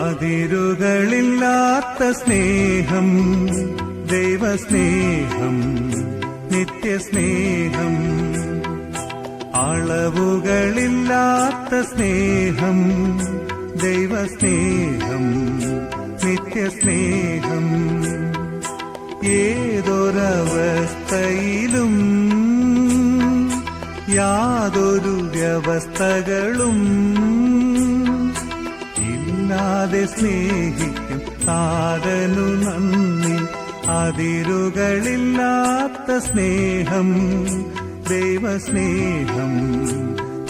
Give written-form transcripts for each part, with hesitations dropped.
അതിരുകളില്ലാത്ത സ്നേഹം, ദൈവസ്നേഹം, നിത്യസ്നേഹം. അളവുകളില്ലാത്ത സ്നേഹം, ദൈവസ്നേഹം, നിത്യസ്നേഹം. ഏതൊരവസ്ഥയിലും യാതൊരു വ്യവസ്ഥകളും ഇല്ലാതെ സ്നേഹിക്കും താതനു നന്ദി. അതിരുകളില്ലാത്ത സ്നേഹം, ദൈവസ്നേഹം,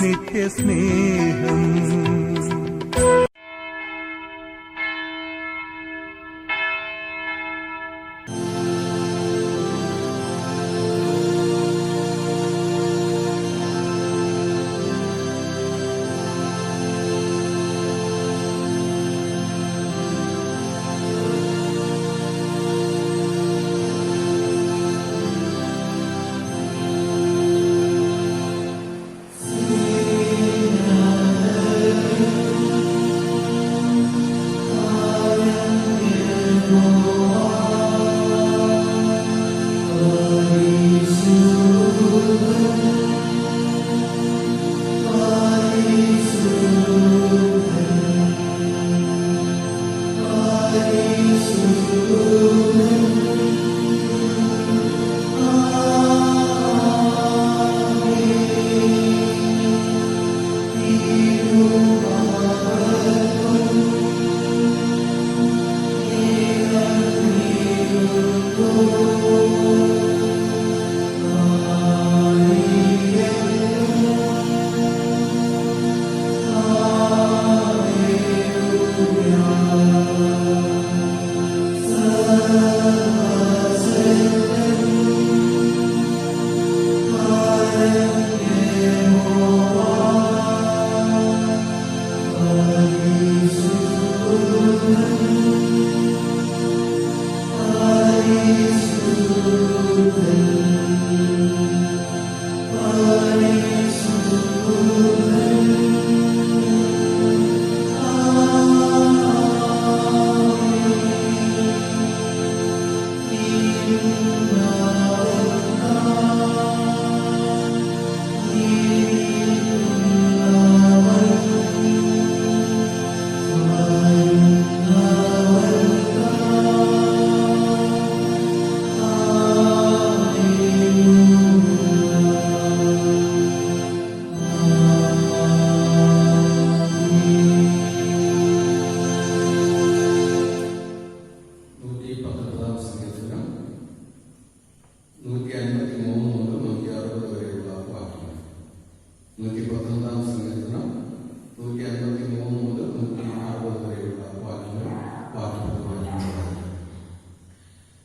നിത്യസ്നേഹം.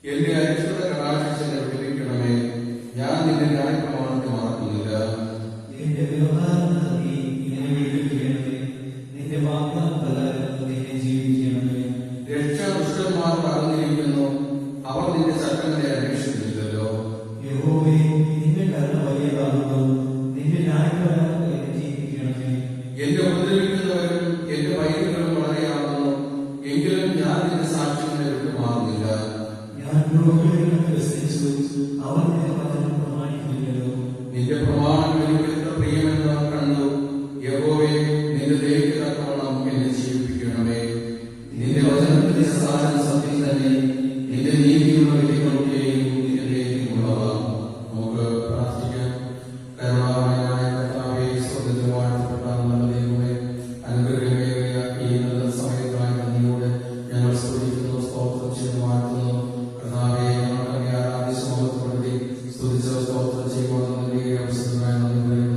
എന്റെ അരിഷ്ടത കടാക്ഷിച്ച് ലഭിക്കണമേ. ഞാൻ നിന്റെ ന്യായപ്രമാണത്തെ മറക്കുന്നില്ല. നിന്റെ വ്യവഹാരം നീ ഇങ്ങനെ വീട്ടിൽ നിന്റെ വാഗ്ദാനപ്രകാരം നിന്നെ ജീവിക്കണമേ. രക്ഷ ദുഷ്ടന്മാർ അകന്നിരിക്കുന്നു, അവർ നിന്റെ ചട്ടങ്ങളെ അന്വേഷിക്കുന്നില്ലല്ലോ. യഹോവേ, നിന്റെ കരുണ വലിയതാകുന്നു, നിന്റെ ന്യായപ്രകാരം എന്നെ ജീവിക്കണമേ. എന്റെ ഉപദ്രവിക്കുന്നവരും എന്റെ വൈദ്യുകളും വളരെയാകുന്നു, എങ്കിലും ഞാൻ നിന്റെ സാക്ഷ്യങ്ങളെ വിട്ടുമാറുന്നില്ല. ഞാൻ പ്രസംഗിച്ചു, അവർ നിന്റെ വചനം പ്രമാണിക്കുന്നില്ലല്ലോ. നിന്റെ പ്രമാണം എനിക്ക് എത്ര പ്രിയമെന്ന് കണ്ടു. യഹോവേ, നിന്റെ ദയയ്ക്ക് തക്കവണ്ണം എന്നെ ജീവിപ്പിക്കണമേ. നിന്റെ വചനത്തിന്റെ സാധന സത്യം തന്നെ, നിന്റെ നീതിയുള്ള വിധികളൊക്കെയും നിന്റെ ദയയ്ക്കുള്ളവ. നമുക്ക് പ്രാർത്ഥിക്കാം. കരുണാമയനായ കർത്താവേ, സ്വർഗ്ഗത്തിൽ വാഴ്ത്തപ്പെട്ട നല്ല ദൈവമേ, അനുഗ്രഹമേറിയ ഈ നല്ല സമയത്തായി നന്ദിയോടെ ഞങ്ങൾ സ്തുതിക്കുന്നു, സ്തോത്രം ചെയ്ത് വാഴ്ത്തുന്നു. കർത്താവേ, ഞങ്ങളുടെ ആരാധ്യ സമൂഹത്തോടെ സ്തുതിച്ച സ്തോത്രം ചെയ്യുവാൻ നൽകിയ അവസരമായി നന്ദി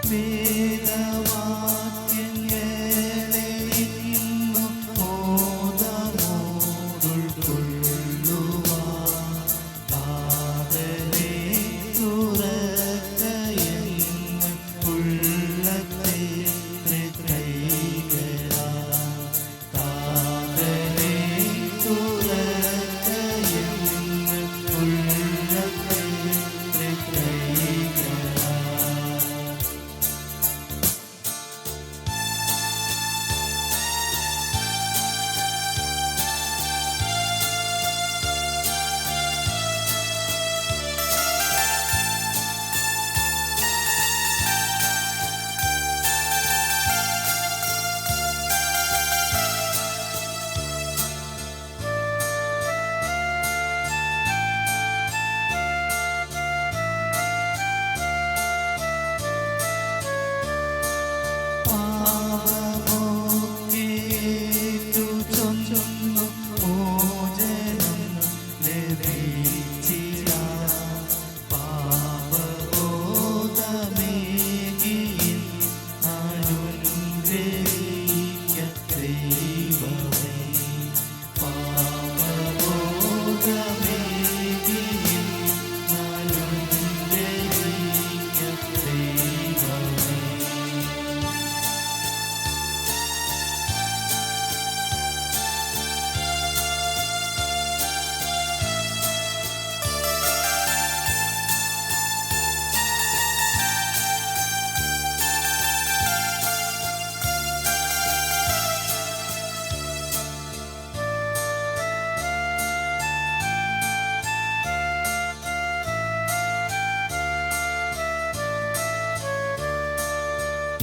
വേദവാക്യങ്ങളെ ഇന്നും മോദമോടുൾക്കൊള്ളുവാൻ കാതലെ തുറക്കയെന്ന് ഉള്ളത്തെ കൈകളാൽ കാതലെ തുറക്കയെന്ന് ഉള്ളത്തെ കൈകളാൽ. പാപമൊക്കെയേറ്റു ചൊന്നു മോചനം ലഭിച്ചിടാൻ പാപബോധമേകിയിൽ അനുഗ്രഹിക്ക ദൈവമേ. പാപബോധമേകിയിൽ അനുഗ്രഹിക്ക ദൈവമേ.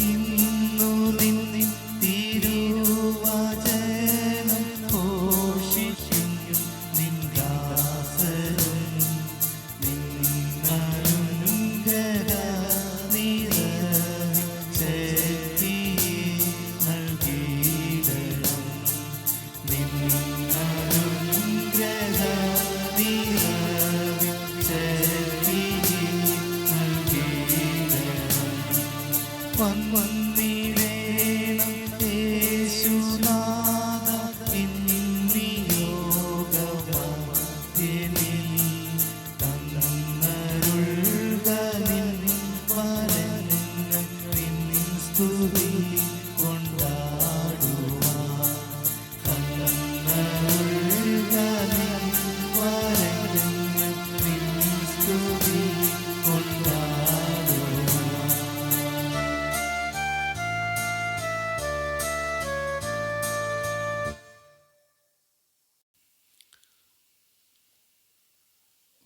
ഇന്നു നിന്നിൻ തിരുവചനം ഘോഷിക്കും നിൻദാസരും നിന്നനുഗ്രഹനിറവിൻ ശക്തിയെ നൽകിയിടണം. നിന്നനുഗ്രഹനിറവിൻ ശക്തിയെ നൽകിയിടണം. വന്നിടേണം യേശുനാഥ ഇന്നിയോഗമധ്യേ തന്നരുൾക നിൻ വരങ്ങൾ നിൻ സ്തുതി കൊണ്ടാടുവാൻ. തന്നരുൾക നിൻ വരങ്ങൾ നിൻ സ്തുതി കൊണ്ടാടുവാൻ.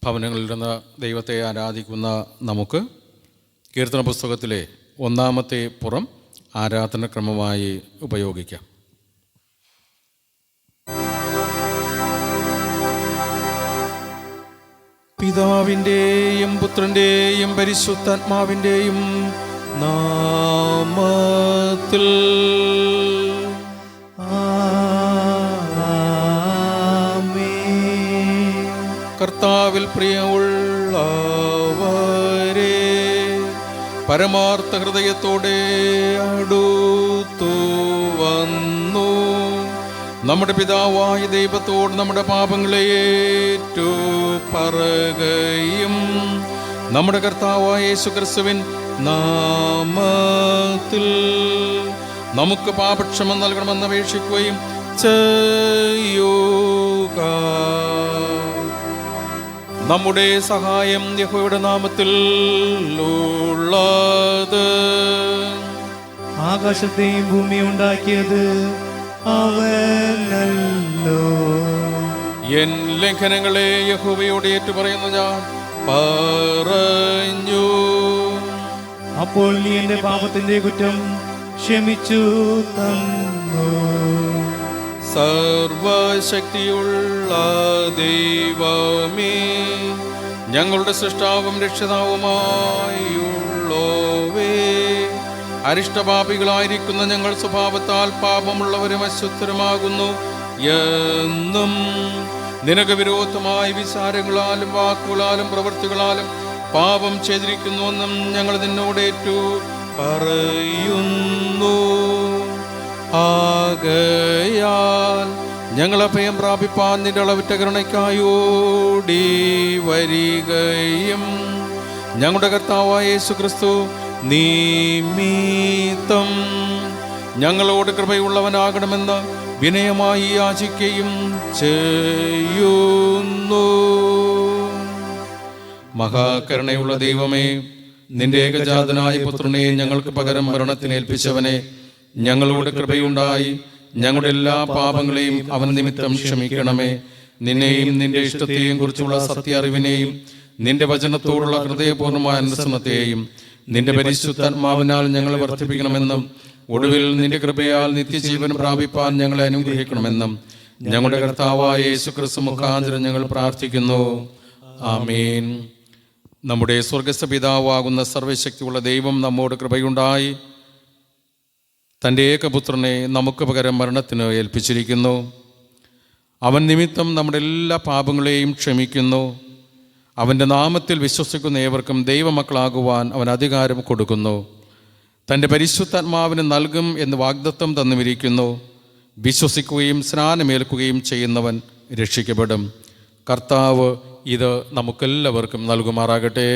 ഭവനങ്ങളിൽ നിന്ന് ദൈവത്തെ ആരാധിക്കുന്ന നമുക്ക് കീർത്തന പുസ്തകത്തിലെ ഒന്നാമത്തെ പുറം ആരാധനക്രമമായി ഉപയോഗിക്കാം. പിതാവിൻ്റെയും പുത്രൻ്റെയും പരിശുദ്ധാത്മാവിൻ്റെയും നാമത്തിൽ കർത്താവിൽ പ്രിയമുള്ളവരെ പരമാർത്ഥ ഹൃദയത്തോടെ അടുത്തു വന്നു നമ്മുടെ പിതാവായ ദൈവത്തോട് നമ്മുടെ പാപങ്ങളെ ഏറ്റു പറകയും നമ്മുടെ കർത്താവായ യേശുക്രിസ്തുവിൻ നാമത്തിൽ നമുക്ക് പാപക്ഷമം നൽകണമെന്ന് അപേക്ഷിക്കുകയും ചെയ്യുക. നമ്മുടെ സഹായം യഹോവയുടെ നാമത്തിൽ ഉള്ളത്. ആകാശത്തെയും ഭൂമിയും ഉണ്ടാക്കിയത് അവനല്ലോ. എൻ ലംഘനങ്ങളെ യഹോവയോട് ഏറ്റുപറയുന്നു ഞാൻ പറഞ്ഞു. അപ്പോൾ നീ എന്റെ പാപത്തിന്റെ കുറ്റം ക്ഷമിച്ചു തന്നു. സർവശക്തിയുള്ള ദൈവമേ, ഞങ്ങളുടെ സൃഷ്ടാവും രക്ഷിതാവുമായുള്ളോവേ, അരിഷ്ടപാപികളായിരിക്കുന്ന ഞങ്ങൾ സ്വഭാവത്താൽ പാപമുള്ളവരും അശുദ്ധരുമാകുന്നു എന്നും നിനക്ക് വിരോധമായ വിചാരങ്ങളാലും വാക്കുകളാലും പ്രവൃത്തികളാലും പാപം ചെയ്തിരിക്കുന്നുവെന്നും ഞങ്ങൾ നിന്നോടേറ്റു പറയുന്നു. ആകയാൽ ഞങ്ങൾ അഭയം പ്രാപിപ്പാൻ നിന്റെ അളവിറ്റ കരുണയ്ക്കായി ഓടി വരികയും ഞങ്ങളുടെ കർത്താവായ യേശുക്രിസ്തു നിമിത്തം ഞങ്ങളോട് കൃപയുള്ളവനാകണമെന്ന് വിനയമായി യാചിക്കുകയും ചെയ്യുന്നു. മഹാകരുണയുള്ള ദൈവമേ, നിന്റെ ഏകജാതനായ പുത്രനെ ഞങ്ങൾക്ക് പകരം മരണത്തിന് ഏൽപ്പിച്ചവനെ, ഞങ്ങളോട് കൃപയുണ്ടായി ഞങ്ങളുടെ എല്ലാ പാപങ്ങളെയും അവൻ നിമിത്തം ക്ഷമിക്കണമേ. നിന്നെയും നിന്റെ ഇഷ്ടത്തെയും കുറിച്ചുള്ള സത്യ അറിവിനെയും നിന്റെ വചനത്തോടുള്ള ഹൃദയപൂർണ്ണമായ അനുസരണത്തെയും നിന്റെ പരിശുദ്ധാത്മാവിനാൽ ഞങ്ങളെ വർദ്ധിപ്പിക്കണമെന്നും ഒടുവിൽ നിന്റെ കൃപയാൽ നിത്യജീവൻ പ്രാപിപ്പാൻ ഞങ്ങളെ അനുഗ്രഹിക്കണമെന്നും ഞങ്ങളുടെ കർത്താവായ യേശുക്രിസ്തു മുഖാന്തരം ഞങ്ങൾ പ്രാർത്ഥിക്കുന്നു. ആമേൻ. നമ്മുടെ സ്വർഗസ്ഥ പിതാവാകുന്ന സർവശക്തിയുള്ള ദൈവം നമ്മോട് കൃപയുണ്ടായി തൻ്റെ ഏകപുത്രനെ നമുക്ക് പകരം മരണത്തിന് ഏൽപ്പിച്ചിരിക്കുന്നു. അവൻ നിമിത്തം നമ്മുടെ എല്ലാ പാപങ്ങളെയും ക്ഷമിക്കുന്നു. അവൻ്റെ നാമത്തിൽ വിശ്വസിക്കുന്ന ഏവർക്കും ദൈവമക്കളാകുവാൻ അവൻ അധികാരം കൊടുക്കുന്നു. തൻ്റെ പരിശുദ്ധാത്മാവിന് നൽകും എന്ന് വാഗ്ദത്തം തന്നുമിരിക്കുന്നു. വിശ്വസിക്കുകയും സ്നാനമേൽക്കുകയും ചെയ്യുന്നവൻ രക്ഷിക്കപ്പെടും. കർത്താവ് ഇത് നമുക്കെല്ലാവർക്കും നൽകുമാറാകട്ടെ.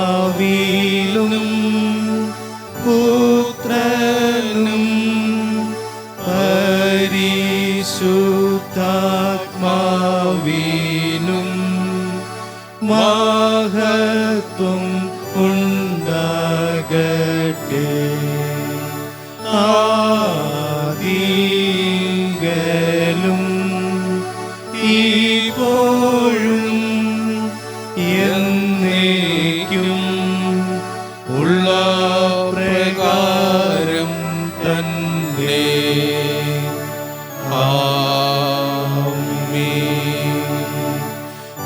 പിതാവിലും പുത്രനും പരിശുദ്ധാത്മാവിനും മഹത്വം ഉണ്ടാകട്ടെ. ആദിയിലും ഇപ്പോഴും എന്നേക്കും ഉള്ള പ്രകാരം തന്നെ. ആമേൻ.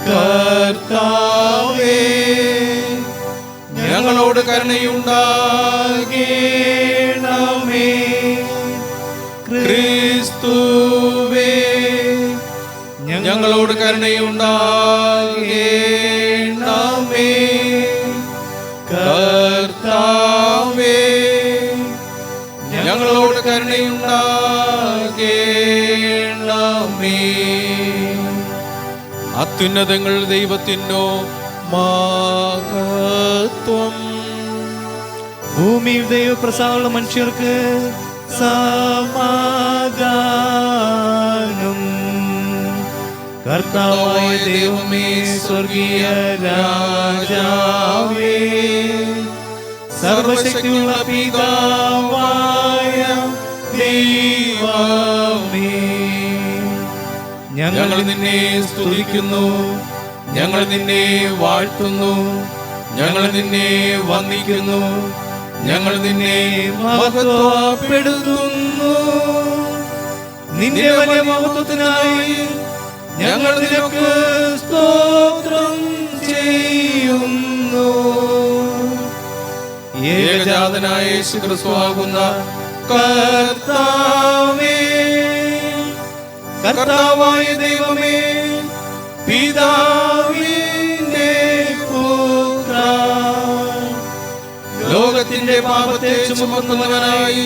കർത്താവേ, ഞങ്ങളോട് കരുണയുണ്ടാകണമേ. ക്രിസ്തുവേ, ഞങ്ങളോട് കരുണയുണ്ടാകണമേ. കർത്താവേ, ഞങ്ങളോട് കരുണയുണ്ടാകണമേ. അത്യുന്നതങ്ങൾ ദൈവത്തിനോ മഹത്വം. ഭൂമിയിൽ ദൈവപ്രസാദമുള്ള മനുഷ്യർക്ക് സമാധാനം. കർത്താവായ ദൈവമേ, സ്വർഗീയ രാജാവേ, സർവശക്തിയുള്ള പിതാവായ ദൈവമേ, ഞങ്ങൾ നിന്നെ സ്തുതിക്കുന്നു, ഞങ്ങൾ നിന്നെ വാഴ്ത്തുന്നു, ഞങ്ങൾ നിന്നെ വന്ദിക്കുന്നു, ഞങ്ങൾ നിന്നെ മഹത്വപ്പെടുത്തുന്നു. നിന്റെ വലിയ മഹത്വത്തിനായി ഞങ്ങൾ നിനക്ക് സ്തോത്രം ചെയ്യുന്നു. ഏകജാതനായ യേശുക്രിസ്തുവാകുന്ന കർത്താവേ, കർത്താവായ ദൈവമേ, പിതാവിന്റെ പുത്ര, ലോകത്തിന്റെ പാപത്തെ ചുമക്കുന്നവനായി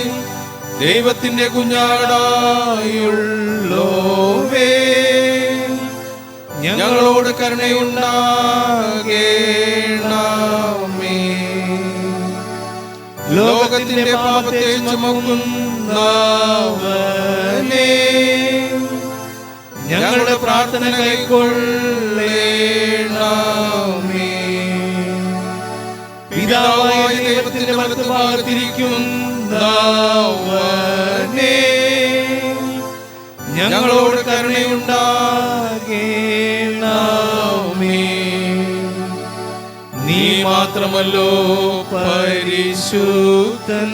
ദൈവത്തിന്റെ കുഞ്ഞാടായുള്ളോവേ, ഞങ്ങളോട് കരുണയുണ്ടാകേണമേ. ലോകത്തിന്റെ പാപത്തെ ചുമക്കുന്നവനേ, ഞങ്ങളുടെ പ്രാർത്ഥന കൈക്കൊള്ളേണമേ. പിതാവായ ദൈവത്തിന്റെ വലത്തുഭാഗത്തിരിക്കുന്നവനേ, ഞങ്ങളോട് കരുണയുണ്ടാകേണമേ. നീ മാത്രമല്ലോ പരിശുദ്ധൻ,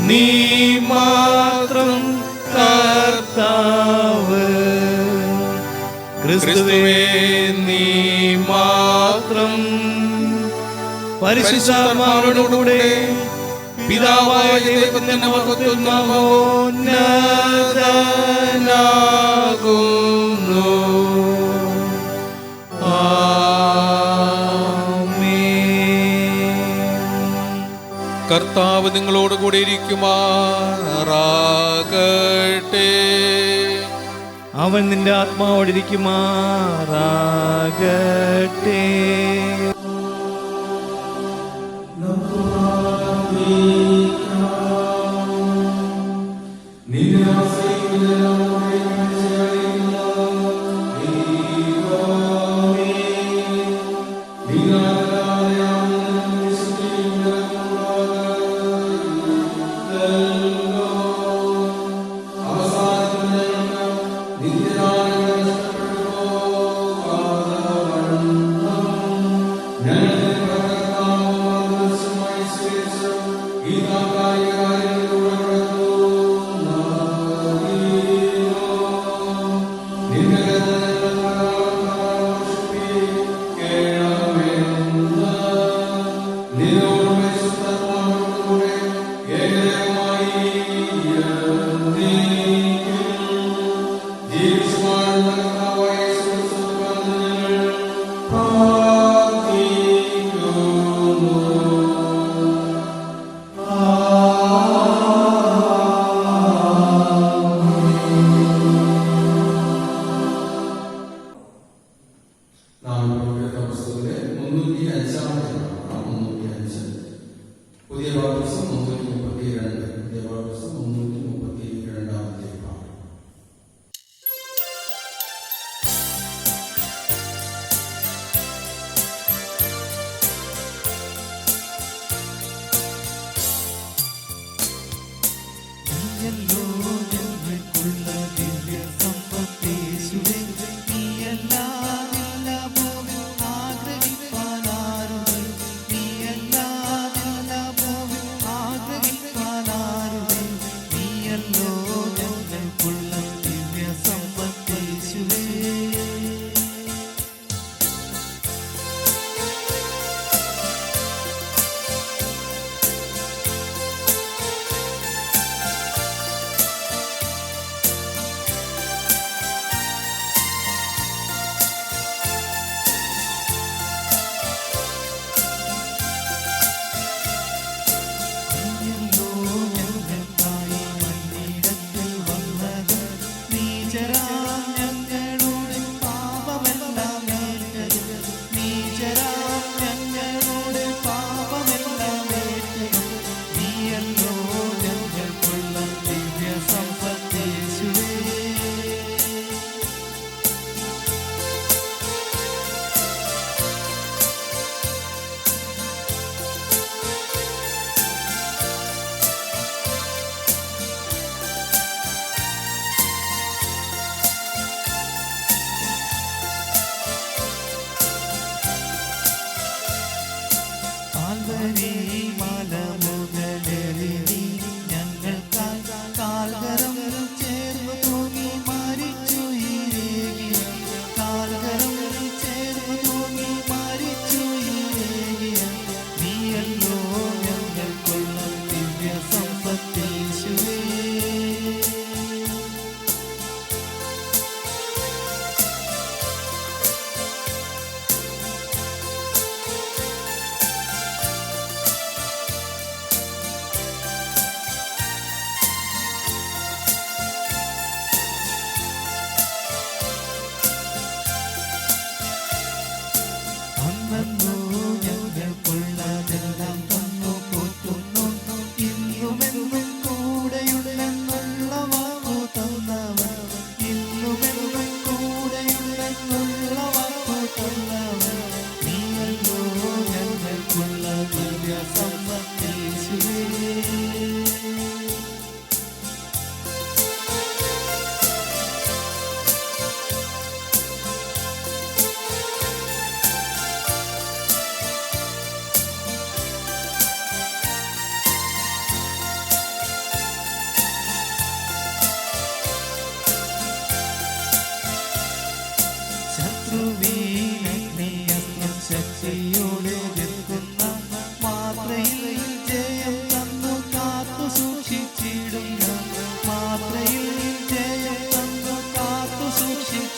നീ മാത്രം കർത്താവ്. ക്രിസ്തുവേ, നീ മാത്രം പരിശുദ്ധാത്മാവിനോടുകൂടെ പിതാവായ ദൈവത്തിന്റെ മഹത്വത്തിൽ മഹോന്നതനാകുന്നു. കർത്താവ് നിങ്ങളോട് കൂടെ ഇരിക്കുമാറാകട്ടെ. അവൻ നിന്റെ ആത്മാവോടിരിക്കുമാറാകട്ടെ.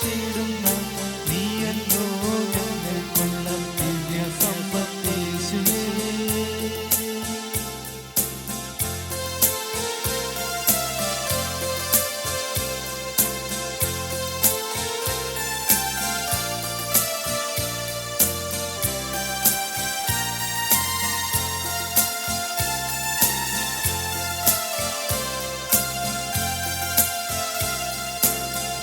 ജീവിച്ചിടുന്ന നീയല്ലോ ഞങ്ങൾക്കുള്ള ദിവ്യ സമ്പത്തേശുവേ.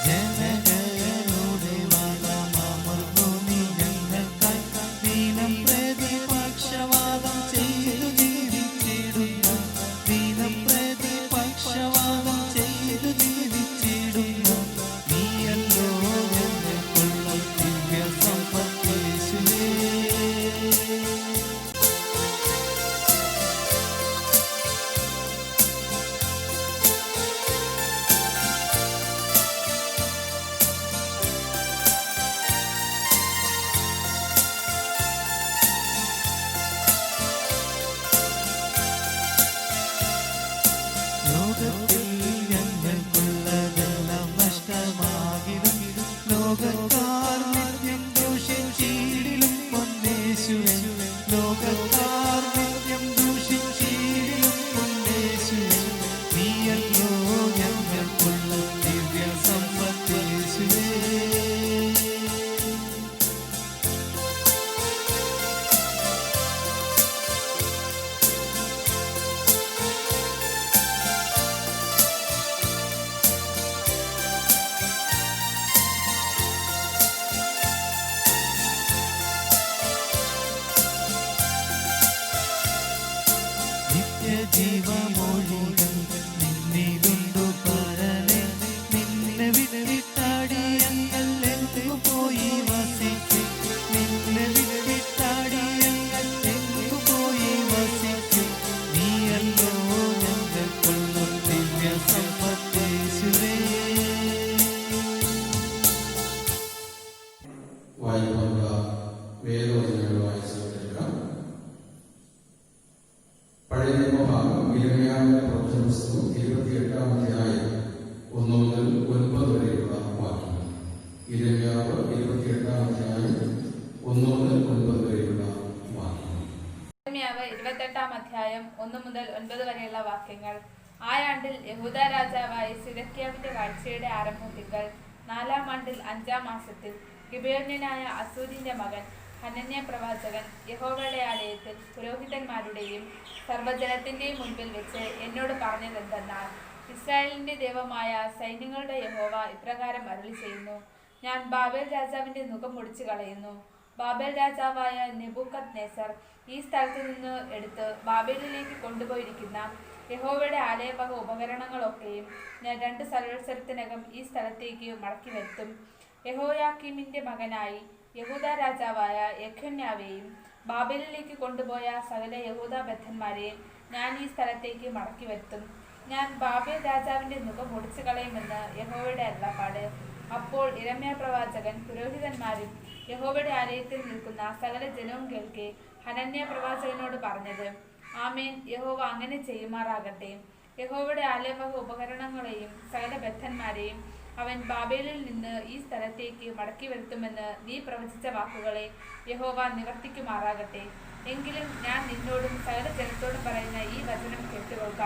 ജനഗണങ്ങളുടെ വാദമമർന്നു നീ ഞങ്ങൾക്കായി ദീനം പ്രതി പക്ഷവാദം ചെയ്തു ജീവിച്ചിടുന്ന ദീനം പ്രതി പക്ഷവാദം ചെയ്തു ജീവിച്ചിടുന്ന നീയല്ലോ ഞങ്ങൾക്കുള്ള ദിവ്യ സമ്പത്തേശുവേ. ലോകത്തിൽ ഞങ്ങൾക്കുള്ളതെല്ലാം നഷ്ടമാകിലും ലോകക്കാർ നിത്യം ദൂഷിച്ചിടിലും പൊന്നേശുവേ. ലോകക്കാർ നിത്യം ദൂഷിച്ചിടിലും പൊന്നേശുവേ. നീയല്ലോ ഞങ്ങൾക്കുള്ള ദിവ്യ സമ്പത്തേശുവേ. നിത്യജീവമൊഴികൾ നിന്നിലുണ്ടു പരനെ. നിന്നെ വിട്ടാടി ഞങ്ങൾ എങ്ങു പോയി വസിക്കും. നിന്നെ വിട്ടാടി ഞങ്ങൾ എങ്ങു പോയി വസിക്കും. നീയല്ലോ ഞങ്ങൾക്കുള്ള ദിവ്യ സമ്പത്തേശുവേ. വായിക്കാനുള്ള വേദവചനങ്ങൾ വായിച്ചു കേൾക്കാം. പഴയ നിയമഭാഗം യിരെമ്യാവിന്റെ പ്രവചന പുസ്തകം 28-ാം അധ്യായം 1 മുതൽ 9 വരെയുള്ള വാക്യങ്ങൾ. യിരെമ്യാവ് 28-ാം അധ്യായം 1 മുതൽ 9 വരെയുള്ള വാക്യങ്ങൾ. യിരെമ്യാവ് 28-ാം അധ്യായം 1 മുതൽ 9 വരെയുള്ള വാക്യങ്ങൾ. ആ ആണ്ടിൽ യഹൂദ രാജാവായ സിദെക്കീയാവിന്റെ വാഴ്ചയുടെ ആരംഭത്തിങ്കൽ 4-ാം ആണ്ടിൽ 5-ാം മാസത്തിൽ ഗിബെയോന്യനായ അസൂരിന്റെ മകൻ ഹനന്യ പ്രവാചകൻ യഹോവയുടെ ആലയത്തിൽ പുരോഹിതന്മാരുടെയും സർവ്വജനത്തിന്റെയും മുൻപിൽ വെച്ച് എന്നോട് പറഞ്ഞതെന്തെന്നാൽ, ഇസ്രായേലിന്റെ ദൈവമായ സൈന്യങ്ങളുടെ യഹോവ ഇപ്രകാരം അരുളി ചെയ്യുന്നു, ഞാൻ ബാബേൽ രാജാവിന്റെ മുഖം മുടിച്ചു കളയുന്നു. ബാബേൽ രാജാവായ നെബൂഖദ്നേസർ ഈ സ്ഥലത്ത് നിന്ന് എടുത്ത് ബാബേലിലേക്ക് കൊണ്ടുപോയിരിക്കുന്ന യഹോവയുടെ ആലയവക ഉപകരണങ്ങളൊക്കെയും ഞാൻ 2 സംവത്സരത്തിനകം ഈ സ്ഥലത്തേക്ക് മടക്കി വരുത്തും. യഹോയാക്കീമിന്റെ മകനായി യഹൂദ രാജാവായ യെഖൊന്യാവെയും ബാബേലിലേക്ക് കൊണ്ടുപോയ സകല യഹൂദബദ്ധന്മാരെയും ഞാൻ ഈ സ്ഥലത്തേക്ക് മടക്കി വരുത്തും. ഞാൻ ബാബേൽ രാജാവിന്റെ മുഖം മുടിച്ചു കളയുമെന്ന് യഹോവയുടെ അരുളപ്പാട്. അപ്പോൾ യിരെമ്യാ പ്രവാചകൻ പുരോഹിതന്മാരും യഹോവയുടെ ആലയത്തിൽ നിൽക്കുന്ന സകല ജനവും കേൾക്കെ ഹനന്യ പ്രവാചകനോട് പറഞ്ഞത്, ആമേൻ, യഹോവ അങ്ങനെ ചെയ്യുമാറാകട്ടെ. യഹോവയുടെ ആലയവക ഉപകരണങ്ങളെയും സകല ബദ്ധന്മാരെയും അവൻ ബാബേലിൽ നിന്ന് ഈ സ്ഥലത്തേക്ക് മടക്കി വരുത്തുമെന്ന് നീ പ്രവചിച്ച വാക്കുകളെ യഹോവ നിവർത്തിക്കുമാറാകട്ടെ. എങ്കിലും ഞാൻ നിന്നോടും സകല ജനത്തോടും പറയുന്ന ഈ വചനം കേട്ടുകൊള്ളുക.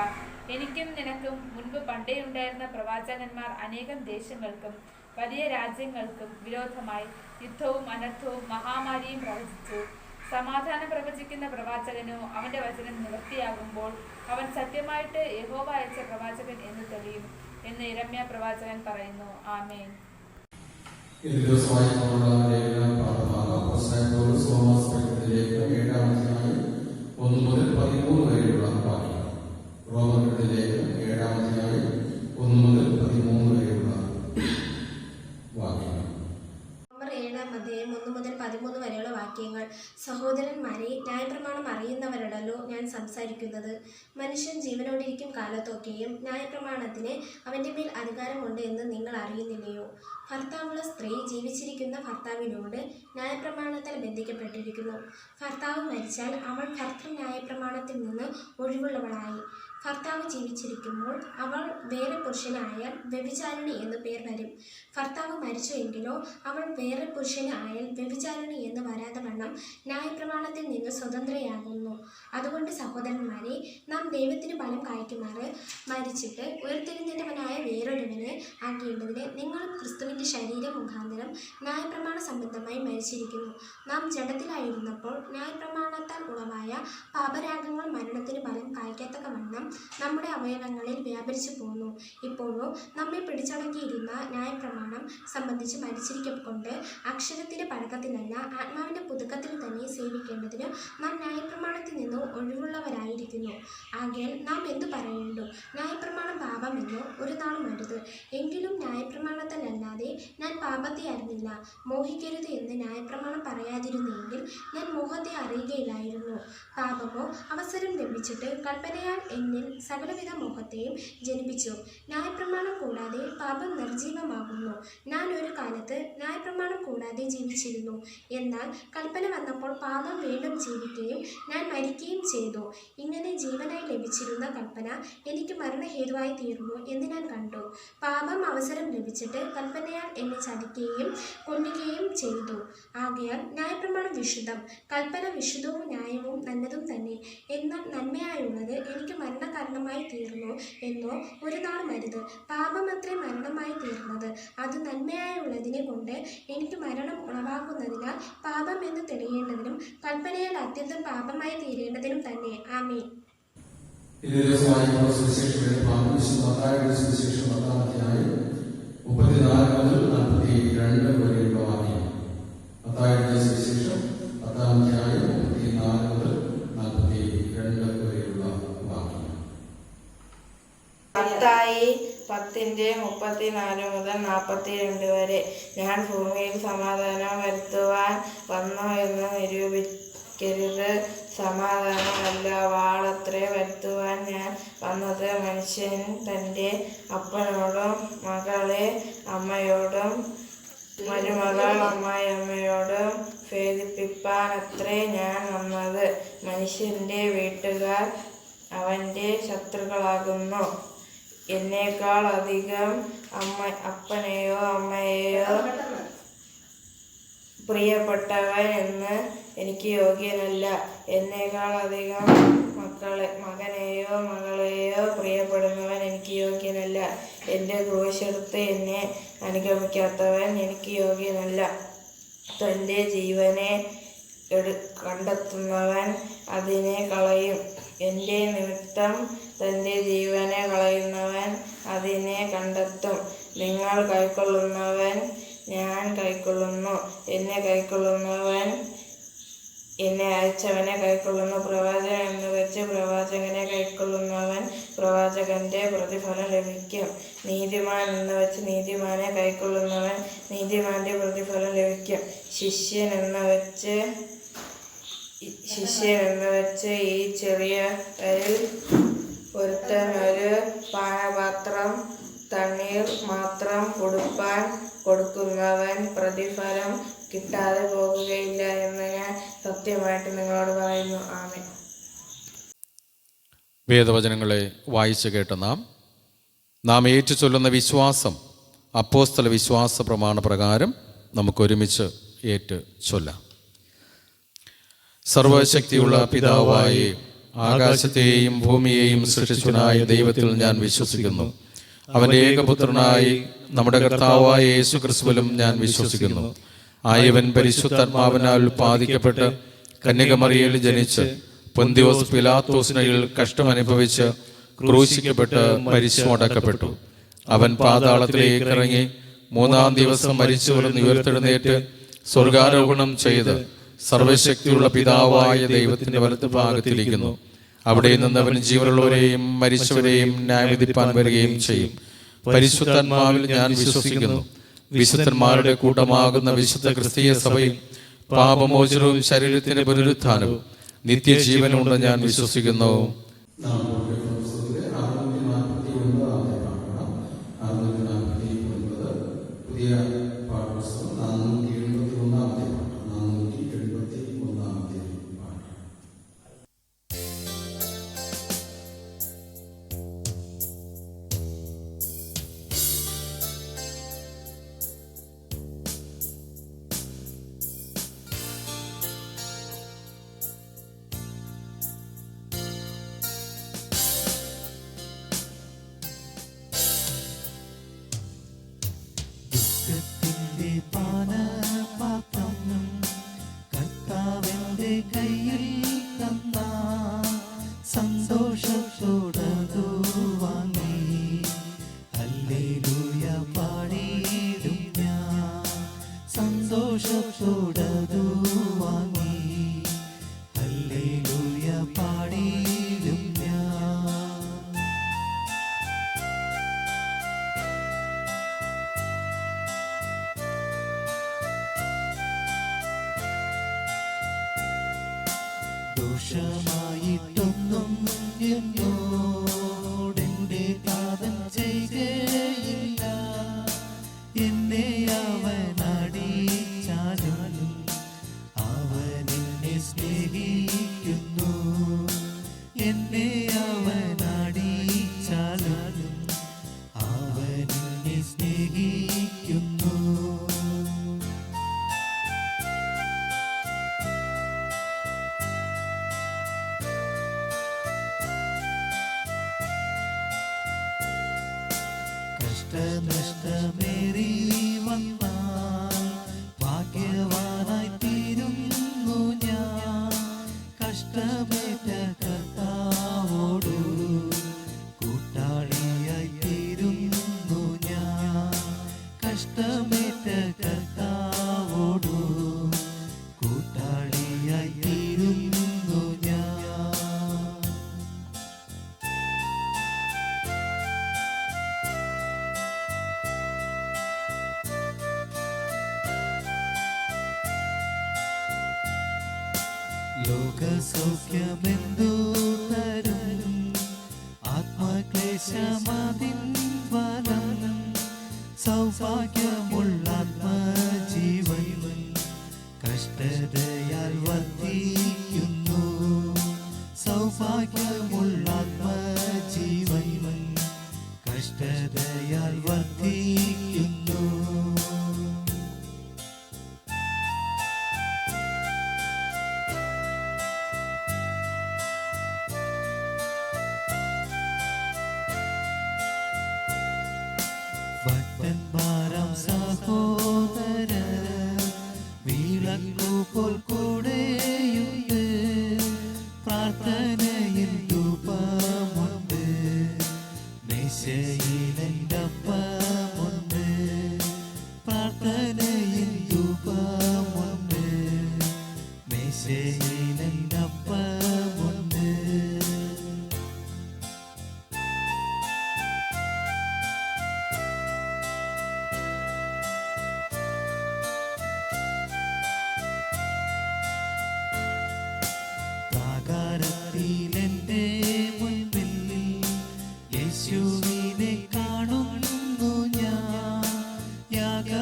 എനിക്കും നിനക്കും മുൻപ് പണ്ടേ ഉണ്ടായിരുന്ന പ്രവാചകന്മാർ അനേകം ദേശങ്ങൾക്കും വലിയ രാജ്യങ്ങൾക്കും വിരോധമായി യുദ്ധവും അനർത്ഥവും മഹാമാരിയും പ്രവചിച്ചു. സമാധാനം പ്രവചിക്കുന്ന പ്രവാചകനോ അവന്റെ വചനം നിവൃത്തിയാകുമ്പോൾ അവൻ സത്യമായിട്ട് യഹോവ അയച്ച പ്രവാചകൻ എന്ന് തെളിയും എന്ന് യിരെമ്യാ പ്രവാചകൻ പറയുന്നു. ആമേൻ. സഹോദരന്മാരെ, ന്യായപ്രമാണം അറിയുന്നവരോടല്ലോ ഞാൻ സംസാരിക്കുന്നത്. മനുഷ്യൻ ജീവനോടിരിക്കും കാലത്തൊക്കെയും ന്യായപ്രമാണത്തിന് അവൻ്റെ മേൽ അധികാരമുണ്ട് എന്ന് നിങ്ങൾ അറിയുന്നില്ലയോ? ഭർത്താവുള്ള സ്ത്രീ ജീവിച്ചിരിക്കുന്ന ഭർത്താവിനോട് ന്യായപ്രമാണത്താൽ ബന്ധിക്കപ്പെട്ടിരിക്കുന്നു. ഭർത്താവ് മരിച്ചാൽ അവൾ ഭർത്തൃ ന്യായപ്രമാണത്തിൽ നിന്ന് ഒഴിവുള്ളവളായി. ഭർത്താവ് ജീവിച്ചിരിക്കുമ്പോൾ അവൾ വേറെ പുരുഷനായാൽ വ്യഭിചാരിണി എന്ന് പേർ വരും. ഭർത്താവ് മരിച്ചുവെങ്കിലോ അവൾ വേറെ പുരുഷനായാൽ വ്യഭിചാരിണി എന്ന് വരാതെ വണ്ണം ന്യായപ്രമാണത്തിൽ നിന്ന് സ്വതന്ത്രയാകുന്നു. അതുകൊണ്ട് സഹോദരന്മാരെ, നാം ദൈവത്തിന് ഫലം കായ്ക്കുമാറ് മരിച്ചിട്ട് ഉയർത്തെഴുന്നേറ്റവനായ വേറൊരുവനെ ആകേണ്ടതിന് നിങ്ങളും ക്രിസ്തുവിൻ്റെ ശരീരം മുഖാന്തരം ന്യായപ്രമാണ സംബന്ധമായി മരിച്ചിരിക്കുന്നു. നാം ജഡത്തിലായിരുന്നപ്പോൾ ന്യായപ്രമാണത്താൽ ഉളവായ പാപരാഗങ്ങൾ മരണത്തിന് ഫലം കായ്ക്കത്തക്കവണ്ണം നമ്മുടെ അവയവങ്ങളിൽ വ്യാപരിച്ചു പോന്നു. ഇപ്പോഴോ നമ്മെ പിടിച്ചടക്കിയിരുന്ന ന്യായപ്രമാണം സംബന്ധിച്ച് മരിച്ചിരിക്കൊണ്ട് അക്ഷരത്തിൻ്റെ പഴക്കത്തിലല്ല ആത്മാവിൻ്റെ പുതുക്കത്തിൽ തന്നെ സേവിക്കേണ്ടതിന് നാം ന്യായപ്രമാണത്തിൽ നിന്ന് ഒഴിവുള്ളവരായിരിക്കുന്നു. ആകയാൽ നാം എന്തു പറയേണ്ടു? ന്യായപ്രമാണം പാപമെന്നോ ഒരു നാളും അരുത്. എങ്കിലും ന്യായപ്രമാണത്തിലല്ലാതെ ഞാൻ പാപത്തെ അറിഞ്ഞില്ല. മോഹിക്കരുത് എന്ന് ന്യായപ്രമാണം പറയാതിരുന്നെങ്കിൽ ഞാൻ മോഹത്തെ അറിയുകയില്ലായിരുന്നു. പാപമോ അവസരം ലഭിച്ചിട്ട് കൽപ്പനയാൽ എന്നിൽ സകലവിധ മോഹത്തെയും ജനിപ്പിച്ചു. ന്യായപ്രമാണം കൂടാതെ പാപം നിർജീവമാകുന്നു. ഞാൻ ഒരു കാലത്ത് ന്യായപ്രമാണം കൂടാതെ ജീവിച്ചിരുന്നു. എന്നാൽ കൽപ്പന വന്നപ്പോൾ പാപം വീണ്ടും ജീവിക്കുകയും ഞാൻ മരിക്കുകയും ചെയ്തു. ഇങ്ങനെ ജീവനായി ലഭിച്ചിരുന്ന കൽപ്പന എനിക്ക് മരണഹേതുവായി തീർന്നു എന്ന് ഞാൻ കണ്ടു. പാപം അവസരം ലഭിച്ചിട്ട് കൽപ്പനയാൽ എന്നെ ചതിക്കുകയും കൊല്ലുകയും ചെയ്തു. ആകയാൽ ന്യായപ്രമാണം വിശുദ്ധം, കൽപ്പന വിശുദ്ധവും ന്യായവും നല്ലതും തന്നെ. എന്നാൽ നന്മയായുള്ളത് എനിക്ക് മരണകാരണമായി തീർന്നു എന്നോ ഒരു നാളും അരുത്. പാപമത്രേ മരണമായി തീർന്നത്. അത് നന്മയായുള്ളതിനെ കൊണ്ട് എനിക്ക് മരണം ഉളവാക്കുന്നതിനാൽ പാപം എന്ന് തെളിയേണ്ടതിനും കൽപ്പനയാൽ അത്യന്തം പാപമായി തീരേണ്ടതിനും തന്നെ. ആമേൻ. മത്തായി 10:34 മുതൽ 42 വരെ. ഞാൻ ഭൂമിയിൽ സമാധാനം വരുത്തുവാൻ വന്നു എന്ന് നിരൂപിക്കരുത്. സമാധാനമല്ല, വാളത്രേ വരുത്തുവാൻ ഞാൻ വന്നത്. മനുഷ്യൻ തൻ്റെ അപ്പനോടും മകളെ അമ്മയോടും മരുമകൾ അമ്മായിയമ്മയോടും ഭേദിപ്പിപ്പാനത്രേ ഞാൻ വന്നത്. മനുഷ്യൻ്റെ വീട്ടുകാർ അവൻ്റെ ശത്രുക്കളാകുന്നു. എന്നേക്കാൾ അധികം അപ്പനെയോ അമ്മയെയോ പ്രിയപ്പെട്ടവൻ എന്ന് എനിക്ക് യോഗ്യനല്ല. എന്നേക്കാൾ അധികം മകനെയോ മകളെയോ പ്രിയപ്പെടുന്നവൻ എനിക്ക് യോഗ്യനല്ല. എൻ്റെ ക്രൂശെടുത്ത് എന്നെ അനുഗമിക്കാത്തവൻ എനിക്ക് യോഗ്യനല്ല. തൻ്റെ ജീവനെ കണ്ടെത്തുന്നവൻ അതിനെ കളയും. എൻ്റെ നിമിത്തം തൻ്റെ ജീവനെ കളയുന്നവൻ അതിനെ കണ്ടെത്തും. നിങ്ങൾ കൈക്കൊള്ളുന്നവൻ ഞാൻ കൈക്കൊള്ളുന്നു. എന്നെ കൈക്കൊള്ളുന്നവൻ എന്നെ അയച്ചവനെ കൈക്കൊള്ളുന്നു. പ്രവാചകൻ എന്ന് വെച്ച് പ്രവാചകനെ കൈക്കൊള്ളുന്നവൻ പ്രവാചകന്റെ പ്രതിഫലം ലഭിക്കും. നീതിമാൻ എന്ന് വെച്ച് നീതിമാനെ കൈക്കൊള്ളുന്നവൻ നീതിമാന്റെ പ്രതിഫലം ലഭിക്കും. ശിഷ്യൻ എന്ന് വെച്ച് ഈ ചെറിയവരിൽ ഒരുത്തൻ ഒരു പാനപാത്രം തണ്ണീർ മാത്രം കൊടുക്കുന്നവൻ പ്രതിഫലം കിട്ടാതെ പോകുകയില്ല എന്ന് ഞാൻ സത്യമായിട്ട് നിങ്ങളോട് പറയുന്നു. ആമേൻ. വേദവചനങ്ങളെ വായിച്ചു കേട്ട നാം ഏറ്റുചൊല്ലുന്ന വിശ്വാസം അപ്പോസ്തല വിശ്വാസ പ്രമാണ പ്രകാരം നമുക്കൊരുമിച്ച് ഏറ്റു ചൊല്ലാം. സർവശക്തിയുള്ള പിതാവായ ആകാശത്തെയും ഭൂമിയെയും സൃഷ്ടിച്ചവനായ ദൈവത്തിൽ ഞാൻ വിശ്വസിക്കുന്നു. അവൻ്റെ ഏകപുത്രനായി നമ്മുടെ കർത്താവായ യേശു ക്രിസ്തുവിലും ഞാൻ വിശ്വസിക്കുന്നു. ആയവൻ പരിശുദ്ധാത്മാവിനാൽ ഉൽപ്പാദിക്കപ്പെട്ട് കന്യകമറിയയിൽ ജനിച്ച് പൊന്തിയോസ് പിലാത്തോസിനയിൽ കഷ്ടമനുഭവിച്ച് ക്രൂശിക്കപ്പെട്ട് മരിച്ചടക്കപ്പെട്ടു. അവൻ പാതാളത്തിലേക്ക് ഇറങ്ങി 3-ാം ദിവസം മരിച്ചവരിൽ ഉയർത്തെഴുന്നേറ്റ് സ്വർഗാരോഹണം ചെയ്ത് സർവശക്തിയുള്ള പിതാവായ ദൈവത്തിന്റെ വലത്ത് ഭാഗത്തിരിക്കുന്നു. അവിടെ നിന്ന് അവൻ ജീവനുള്ളവരെയും മരിച്ചവരെയും ന്യായവിധിപ്പാൻ വരികയും ചെയ്യും. പരിശുദ്ധാത്മാവിൽ ഞാൻ വിശ്വസിക്കുന്നു. വിശുദ്ധന്മാരുടെ കൂട്ടമാകുന്ന വിശുദ്ധ ക്രിസ്തീയ സഭയിൽ പാപമോചനവും ശരീരത്തിന്റെ പുനരുത്ഥാനവും നിത്യജീവനുണ്ട് ഞാൻ വിശ്വസിക്കുന്നു. പാനപാത്രം കർത്താവിന്റെ കയ്യിൽ തന്ന സന്തോഷത്തോടതു വാങ്ങി ഹല്ലേലൂയ പാടിയിടും ഞാൻ. സന്തോഷത്തോടതു വാങ്ങി ഹല്ലേലൂയ പാടിയിടും ഞാൻ. ദോഷമായിട്ടൊന്നും എന്നോടെന്റെ പാദം ചെയ്യുകയില്ല. എന്നെ അവൻ അടിച്ചാലും അവൻ എന്നെ സ്നേഹിക്കുന്നു. എന്നെ അവൻ അടിച്ചാലും അവൻ എന്നെ സ്നേഹിക്കുന്നു. കഷ്ടനഷ്ടമേറി വന്നാൽ ഭാഗ്യവാനായി തീരുന്നു ഞാൻ. കഷ്ടമേറ്റ കർത്താവോടു കൂട്ടാളിയായി തീരുന്നു ഞാൻ. കഷ്ടമേറ്റ കർത്താവോടു കൂട്ടാളിയായി തീരുന്നു ഞാൻ. ലോകസൗഖ്യമെന്തു തരും ആത്മക്ലേശമതിൻ ഫലം. സൗഭാഗ്യമുള്ള ആത്മജീവൻ കഷ്ടതയാൽ വർദ്ധിക്കുന്നു. സൗഭാഗ്യമുള്ള ആത്മജീവൻ കഷ്ടതയാൽ വർദ്ധിക്കുന്നു. ഭക്തന്മാരാം സഹോദരർ വിളക്കുപോൽ കൂടെയുണ്ട്. പ്രാർത്ഥനയിൽ ധൂപമുണ്ട്. മേശയിലെന്റെ അപ്പമുണ്ട്. പ്രാർത്ഥനയിൽ ധൂപമുണ്ട്. മേശയിലെന്റെ അപ്പമുണ്ട്. പ്രാകാരത്തിലെന്റെ മുൻപിൽ യേശുവിനെ കാണുന്നു ഞാൻ. യാഗപീഠമവനത്തെ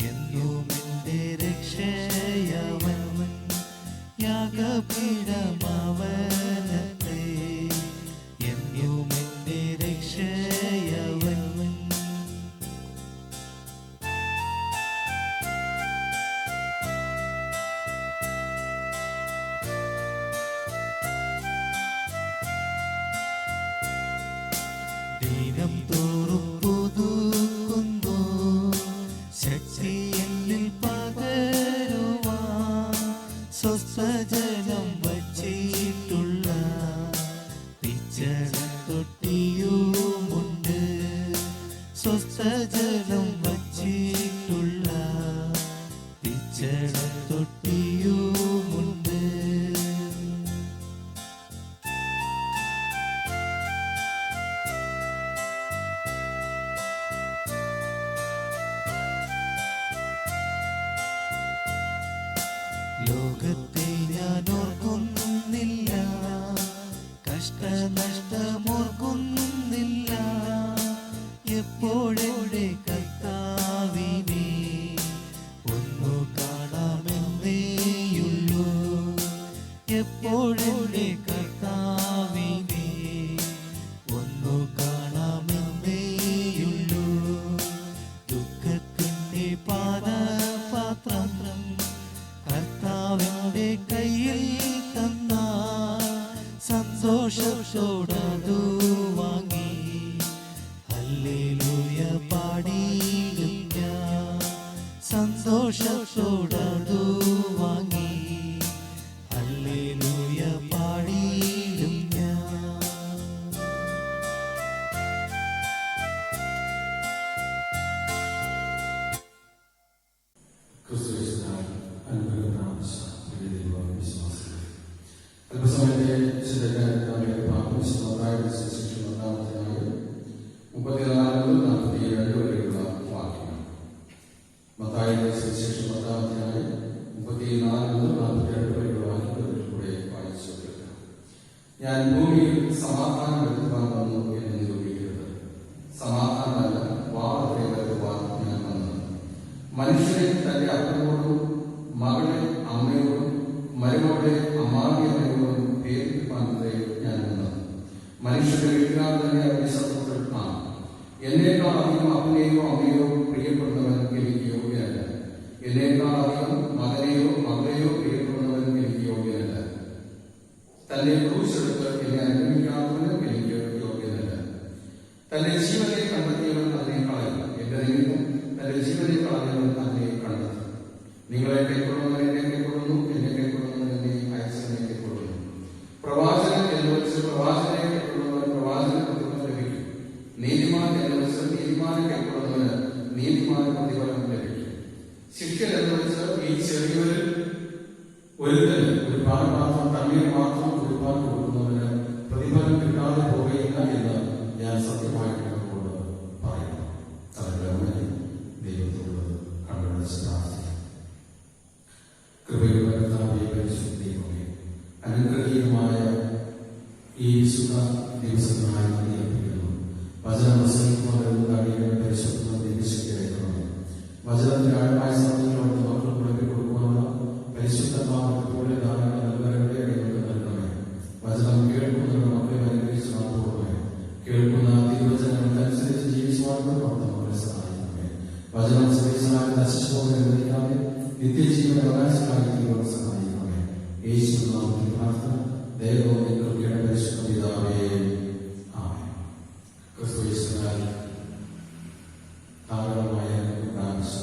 എന്നും എന്റെ രക്ഷയവൻ. യാഗപീഠമവനത്തെ എന്നും എന്റെ രക്ഷയവൻ. ദിനം തോറും പുതുക്കുന്നു ശക്തി എന്നിൽ പകരുവാൻ. സ്വസ്ഥജലം വച്ചിട്ടുള്ള പിച്ചളത്തൊട്ടിയുമുണ്ട്. സ്വസ്ഥജലം വച്ചിട്ടുള്ള പിച്ചളത്തൊട്ടിയുമുണ്ട്. ലോകത്തെ ഞാൻ ഓർക്കുന്നില്ല. കഷ്ടനഷ്ടമോർക്കുന്നില്ല. എപ്പോഴെന്റെ കർത്താവിനെ ഒന്നു കാണാമെന്നേയുള്ളൂ. എപ്പോഴെന്റെ കർത്താവിനെ ഒന്നു കാണാമെന്നേയുള്ളൂ. ദുഃഖത്തിന്റെ പാനപാത്രം കർത്താവിന്റെ കയ്യിൽ തന്ന സന്തോഷത്തോടതു വാങ്ങി ഹല്ലേലൂയ ഹല്ലേലൂയ പാടിയിടും ഞാൻ സന്തോഷത്തോടതു വാങ്ങി ഹല്ലേലൂയ പാടിയിടും ഞാൻ. ക്രിസ്തുയേശുവിനാൽ അനുഗ്രഹം പ്രാപിച്ച പ്രിയ ദൈവവിശ്വാസികളെ, അല്പസമയത്തെ ചിന്തക്കാരുടെ പാപവിശുദ്ധമായ സുവിശേഷം 34-42 വരെയുള്ള വാക്യങ്ങൾ. മത്തായിയുടെ സുവിശേഷം 34-42 വരെയുള്ള വാക്യങ്ങളിലൂടെ വായിച്ചു കേൾക്കാം. ഞാൻ ഭൂമിയിൽ സമാധാനം വരുത്തുവാൻ വന്നു എന്ന് നിരൂപിക്കരുത്. സമാധാനമല്ല, വാദത്തെ വരുത്തുവാൻ ഞാൻ വന്നത്. മനുഷ്യനെ തന്റെ അപ്പനോടും മകളെ അമ്മയോടും മരുമകളെ അമ്മാവിയമ്മയോടും പേരിപ്പാനത്തെ ഞാൻ വന്നത്. മനുഷ്യരുടെ വീട്ടുകാർ തന്നെ അവരുടെ ശത്രുക്കൾ ആണ്. എന്നേക്കാൾ അധികം അപ്പനെയോ അമ്മയോ പ്രിയപ്പെടുന്നവൻ എനിക്ക് യോഗ്യനല്ല. എന്നേക്കാൾ അധികം മകനെയോ മകളെയോ പ്രിയപ്പെടുന്നവൻ എനിക്ക് യോഗ്യനല്ല. തന്റെ ക്രൂശെടുത്ത് എന്നെ അനുഗമിക്കാത്തവനും എനിക്ക് യോഗ്യനല്ല. തന്റെ ജീവനെ കണ്ടെത്തിയവൻ അതിനെ കളയും. എന്റെ നിമിത്തം തന്റെ ജീവനെ കളഞ്ഞവൻ അതിനെ കണ്ടെത്തും. നിങ്ങളെ കൈക്കൊള്ളുന്നവൻ എന്നെ കൈക്കൊള്ളുന്നു, എന്നെ കൈക്കൊള്ളുന്നവൻ എന്നെ അയച്ചവനെ കൈക്കൊള്ളുന്നു. പ്രവാചകൻ എന്ന് വെച്ച് പ്രവാചകനെ കൈക്കൊള്ളുന്നവൻ പ്രവാചക പ്രതിഫലം ലഭിക്കും. നീതിമാൻ എന്ന് വെച്ച് നീതിമാനെ കൈക്കൊള്ളുന്നവന് നീതിമാന പ്രതിഫലം ലഭിക്കും. ശിഷ്യൻ എന്ന് വെച്ച് ഈ ചെറിയവരിൽ ഒരുത്തന് ഒരു പാനപാത്രം തണ്ണീർ മാത്രം ഒരുപാട് കൊടുക്കുന്നവന് പ്രതിഫലം കിട്ടാതെ പോവുകയില്ല എന്ന് ഞാൻ സത്യമായിട്ട് നിങ്ങളോട് പറയുന്നു. തലമുറ ദൈവത്തോട് കണ്ടുപിടിച്ച് പ്രാർത്ഥിക്കാം. കൃപയുടെ കർത്താവേ, പരിശുദ്ധ ദൈവമേ, അനുഗ്രഹീയമായ ഈ വിശുദ്ധ ദിവസങ്ങളായി നന്ദി അർപ്പിക്കുന്നു. വചനം പ്രസംഗിക്കുന്നവരുടെ അടിയുടെ പരിശുദ്ധ ദിവസിക്കണമേ. വചനത്തിന്റെ ആഴമായ സത്യങ്ങളോട് മക്കൾ മുടക്കി കൊടുക്കുവാനുള്ള പരിശുദ്ധമാകത്തോടെ ധാരണ നൽകുന്നവരുടെ അടികൾക്ക് നൽകണമേ. വചനം കേൾക്കുന്നവരുടെ മക്കളെ അനുഗ്രഹിച്ച് മാത്രമേ കേൾക്കുന്ന തിരുവചനങ്ങൾക്കനുസരിച്ച് ജീവിച്ചുവാനുള്ള പ്രവർത്തനങ്ങളെ സഹായിക്കണമേ. വചനം ശ്രേഷ്ഠനായി നശിച്ചുപോകാൻ അനുവദിക്കാതെ നിത്യജീവന അവകാശമായി തീരുവാൻ സഹായിക്കണമേ. യേശുവിന്റെ നാമത്തിൽ പ്രാർത്ഥന. ദൈവം നിങ്ങൾക്ക് പരിശുദ്ധ പിതാവേ, ആമേൻ. ക്രിസ്തുയേശുവിനാൽ ധാരാളമായ പ്രാപിച്ച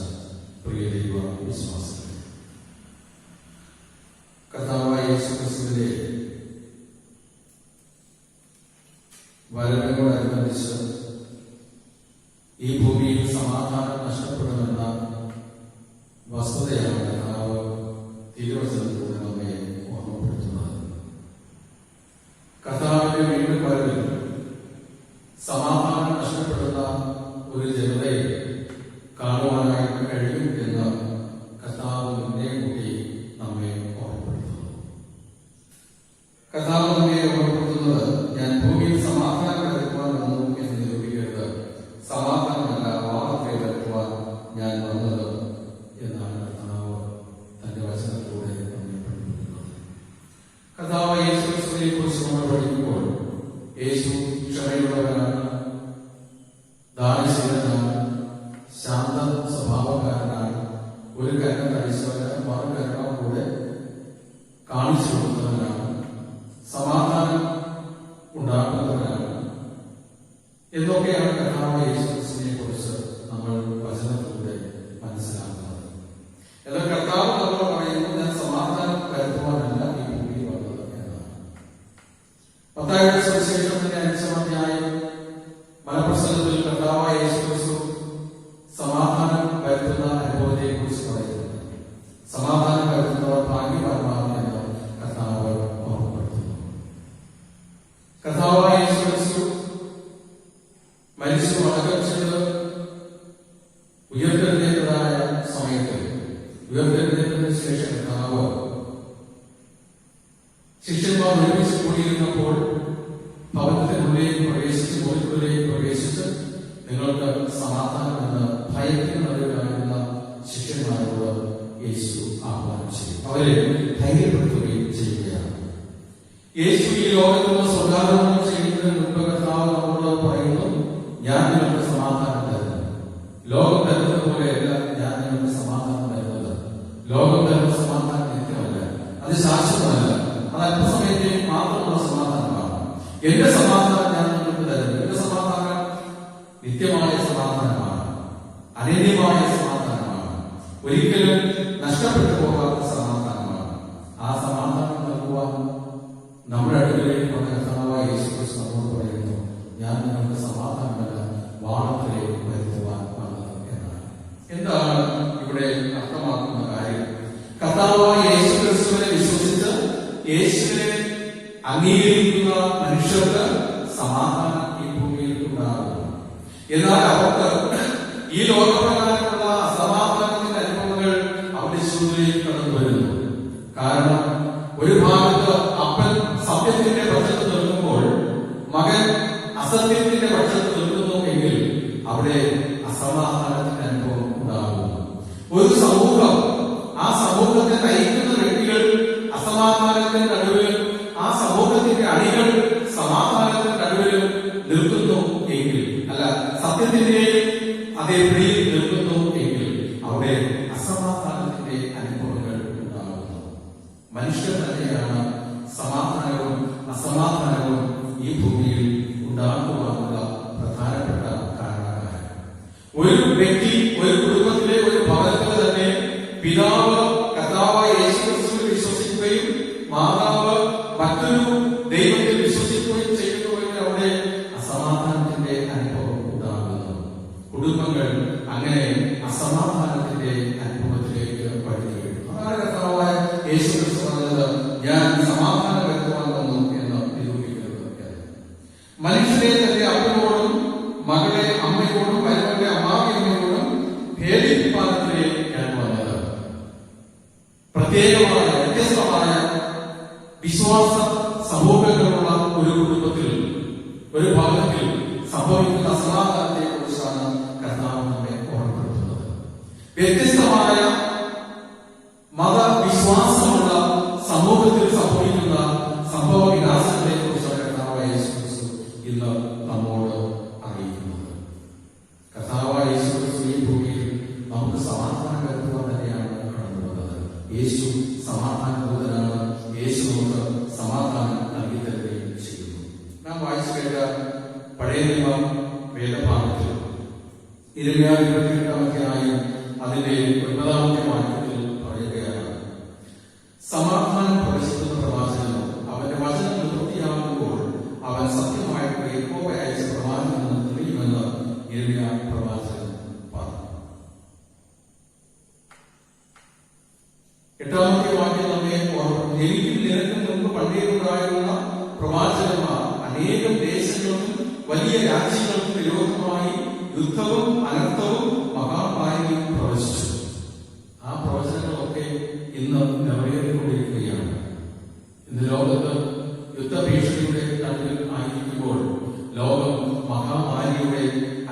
പ്രിയ ദൈവ വിശ്വാസികളെ, കർത്താവായ യേശു ക്രിസ്തുവിന്റെ വരവിനോടനുബന്ധിച്ച് ഈ ഭൂമിയിൽ സമാധാനം നഷ്ടപ്പെടുമെന്ന വസ്തുതയാണ് കർത്താവ് തിരുവചനത്തിലൂടെ നമ്മെ ഓർമ്മപ്പെടുത്തുന്നത്. കർത്താവിന്റെ വീണ്ടും വരവിൽ സമാധാനം നഷ്ടപ്പെടുന്ന ഒരു ജനതയെ കാണുവാനായിട്ട് കഴിയും എന്ന് കർത്താവ് മുന്നേ കൂടി നമ്മെ ഓർമ്മപ്പെടുത്തുന്നു. കർത്താവ് നമ്മെ ഓർമ്മപ്പെടുത്തുന്നത്, ഞാൻ ഭൂമിയിൽ സമാധാനം വരുത്തുവാൻ വന്നു എന്ന് നിരൂപിക്കരുത്. സമാധാനമല്ല, വാദത്തെ വരുത്തുവാൻ ഞാൻ വന്നത് എന്നാണ് കർത്താവ് തന്റെ വചനത്തിലൂടെ നമ്മെ പഠിപ്പിക്കുന്നത്. കർത്താവ് യേശു ക്രിസ്തുവിനെ കുറിച്ച് നമ്മൾ പഠിക്കുമ്പോൾ യേശു ക്ഷമയുള്ളവനാണ്, ദാനശീലനാണ്, ശാന്ത സ്വഭാവക്കാരനാണ്, ഒരു കരുണ കഴിച്ചവന് മറുകരുണ കൂടെ കാണിച്ചു കൊടുത്തവനാണ്, സമാധാനം ഉണ്ടാക്കുന്നവനാണ് എന്നൊക്കെയാണ് കർത്താവ് യേശു ക്രിസ്തുവിനെ കുറിച്ച് നമ്മൾ വചനത്തിലൂടെ മനസ്സിലാക്കുന്നത്. എന്നാൽ കർത്താവ് നമ്മൾ പറയുന്നത്, ഞാൻ സമാധാനം വരുത്തുവാനല്ല ഈ ഭൂമിയിൽ വന്നത് എന്നാണ്. മത്തായിയുടെ സുവിശേഷത്തിന്റെ 5-ാം അധ്യായം മലപ്രസംഗത്തിൽ കർത്താവായ യേശു ക്രിസ്തു സമാധാനം വരുത്തുന്ന അനുഭവത്തെ കുറിച്ച് പറയുന്നുണ്ട്. സമാധാനം വരുത്തുന്നവർ ഭാഗ്യവാന്മാരെന്ന് കർത്താവ് ഓർമ്മപ്പെടുത്തുന്നു. കർത്താവായ യേശു ക്രിസ്തു മരിച്ചു അടക്കം ചെയ്ത് ഉയർത്തെഴുന്നേറ്റതായ സമയത്ത്, ഉയർത്തെഴുന്നേറ്റതിന് ശേഷം കർത്താവ് ശിഷ്യന്മാർ ഒരുമിച്ച് കൂടിയിരുന്നപ്പോൾ ഭവനത്തിനുള്ളിലേക്ക് പ്രവേശിച്ച് മുറിക്കുള്ളിലേക്ക് പ്രവേശിച്ച് നിങ്ങൾക്ക് സമാധാനമെന്ന് ഭയത്തിന് നടുവിലായിരുന്ന ശിഷ്യന്മാരോട് യേശു ആഹ്വാനം ചെയ്യും. അവരെ ധൈര്യപ്പെടുത്തുകയും ചെയ്യുകയാണ്. യേശു ഈ ലോകത്തുള്ള സ്വകാര്യങ്ങൾ ചെയ്യുന്നതിന് മുമ്പ് കർത്താവ് നമ്മളോട് പറയുന്നു, ഞാൻ നിങ്ങൾക്ക് സമാധാനം തരുന്നു. ലോകം തരുന്നത് പോലെയല്ല ഞാൻ നിങ്ങൾക്ക് സമാധാനം തരുന്നത്. ലോകം തരുന്ന സമാധാനം നിത്യമല്ല, അത് ശാശ്വതമല്ല, അത് അല്പസമയത്തേക്ക് മാത്രമുള്ള സമാധാനമാണ്. എന്റെ സമാധാനം ഞാൻ നിങ്ങൾക്ക് തരുന്നു. എന്റെ സമാധാനം നിത്യമായ സമാധാനമാണ്, അനന്യമായ സമാധാനമാണ്, ഒരിക്കലും നഷ്ടപ്പെട്ടു പോകാത്ത സമാധാനമാണ്. ആ സമാധാനം നൽകുവാൻ നമ്മുടെ അടുക്കലേക്ക് വന്ന കർത്താവായ യേശുക്രിസ്തു നമ്മോട് പറയുന്നു, ഞാൻ നിങ്ങൾക്ക് സമാധാനമല്ല വാളത്തിലേക്ക് വരുത്തുവാൻ വന്നത് എന്നാണ്. എന്താണ് ഇവിടെ അർത്ഥമാക്കുന്ന കാര്യം? കർത്താവായ യേശുക്രിസ്തുവിനെ വിശ്വസിച്ച് യേശുവിനെ അംഗീകരിക്കുന്ന മനുഷ്യർക്ക് സമാധാനം ഈ ഭൂമിയിൽ ഉണ്ടാകുന്നു. എന്നാൽ അവർക്ക് ഈ ലോകപ്രകാരമുള്ള അസമാധാനത്തിന്റെ അനുഭവങ്ങൾ അവരുടെ ജീവിതത്തിലേക്ക് കടന്നു വരുന്നു. കാരണം ഒരു ഭാഗത്ത് അപ്പൻ സത്യത്തിന്റെ പക്ഷത്ത് നിൽക്കുമ്പോൾ മകൻ അസത്യത്തിന്റെ പക്ഷത്ത് നിൽക്കുന്നു എങ്കിൽ അവിടെ അസമാധാനത്തിന്റെ അനുഭവം ഉണ്ടാകുന്നു. ഒരു സമൂഹം, ആ സമൂഹത്തെ നയിക്കുന്ന വ്യക്തികൾ അസമാധാനത്തിന്റെ നടുവിൽ, ആ സമൂഹത്തിന്റെ അണികൾ സമാധാനത്തിന്റെ നടുവിൽ നിൽക്കുന്നു എങ്കിൽ, അല്ല സത്യത്തിന്റെയും അതേ പ്രിയിൽ നിൽക്കുന്നു എങ്കിൽ അവിടെ അസമാധാനത്തിന്റെ അനുഭവങ്ങൾ ഉണ്ടാകുന്നു. മനുഷ്യർ തന്നെയാണ് സമാധാനവും അസമാധാനവും ഈ ഭൂമിയിൽ ഉണ്ടാക്കുവാനുള്ള പ്രധാനപ്പെട്ട കാരണക്കാരൻ. ഒരു വ്യക്തി, ഒരു കുടുംബത്തിലെ ഒരു ഭവനത്തിൽ തന്നെ പിതാവ് കർത്താവായ യേശുക്രിസ്തുവിൽ വിശ്വസിക്കുകയും മാതാവ് മറ്റൊരു ദൈവത്തിൽ വിശ്വസിക്കുകയും ചെയ്യുന്നുവെങ്കിൽ അവിടെ അസമാധാനത്തിന്റെ അനുഭവം ഉണ്ടാകുന്നു. കുടുംബങ്ങൾ അങ്ങനെ അസമാധാനത്തിന്റെ അനുഭവത്തിലേക്ക് വഴിഞ്ഞു വീഴുന്നു. അതാണ് കർത്താവായ യേശുക്രിസ്തു പറഞ്ഞത്, ഞാൻ സമാധാനം വരുത്തുവാൻ വന്നു എന്ന് നിരൂപിക്കുന്നത്. മനുഷ്യരെ തന്റെ അപ്പനോടും മകളെ അമ്മയോടും മരുമകളെ അമ്മാവിയമ്മയോടും ഭേദിപ്പാനത്തിലേ ഞാൻ വന്നത്. പ്രത്യേകമായ വ്യത്യസ്തമായ വിശ്വാസ സമൂഹങ്ങളുള്ള ഒരു കുടുംബത്തിൽ, ഒരു ഭവനത്തിൽ സംഭവിക്കുന്ന അസമാധാനത്തെ കുറിച്ചാണ് കർത്താവ് നമ്മെ ഓർമ്മപ്പെടുത്തുന്നത്. വ്യത്യസ്തമായ മതവിശ്വാസമുള്ള സമൂഹത്തിൽ സംഭവിക്കുന്ന സംഭവ വികാസങ്ങളെ കുറിച്ചാണ് കർത്താവായ യേശുക്രിസ്തു ഇന്ന് നമ്മോട് അറിയിക്കുന്നത്. കർത്താവായ യേശുക്രിസ്തു ഈ ഭൂമിയിൽ നമുക്ക് സമാധാനം വരുത്തുവാൻ തന്നെയാണ് കടന്നു വന്നത്. യേശു സമാധാന ദൂതനാണ്. യേശു നമുക്ക് സമാധാനം നൽകി തരുകയും ചെയ്യുന്നു. നാം വായിച്ചു കേട്ട പഴയ നിയമ വേദഭാഗത്തിൽ യിരെമ്യാ 28-ാം അധ്യായം അതിന്റെ 9-ാമത്തെ വാക്യത്തിൽ പറയുകയാണ്, സമാധാനം പ്രവേശിക്കുന്ന പ്രവാചകനോ അവന്റെ വചനം നിവൃത്തിയാകുമ്പോൾ അവൻ സത്യമായിട്ട് യഹോവ അയച്ച പ്രവാചകനെന്ന് തെളിയുമെന്ന് യിരെമ്യാ പ്രവാചകൻ പറഞ്ഞു. 8-ാമത്തെ വാക്യം നമ്മെ എനിക്കും നിനക്കും മുമ്പ് പണ്ടേയുണ്ടായിരുന്ന പ്രവാചകന്മാർ അനേകം ദേശങ്ങൾക്കും വലിയ രാജ്യങ്ങൾക്കും വിരോധമായി യുദ്ധവും അനർത്ഥവും മഹാമാരിയും പ്രവചിച്ചു. ആ പ്രവചനങ്ങളൊക്കെ ഇന്ന് നിറവേറിക്കൊണ്ടിരിക്കുകയാണ്. ഇന്ന് ലോകത്ത് യുദ്ധഭീഷണിയുടെ നടുവിൽ ആയിരിക്കുമ്പോൾ ലോകം മഹാമാരിയുടെ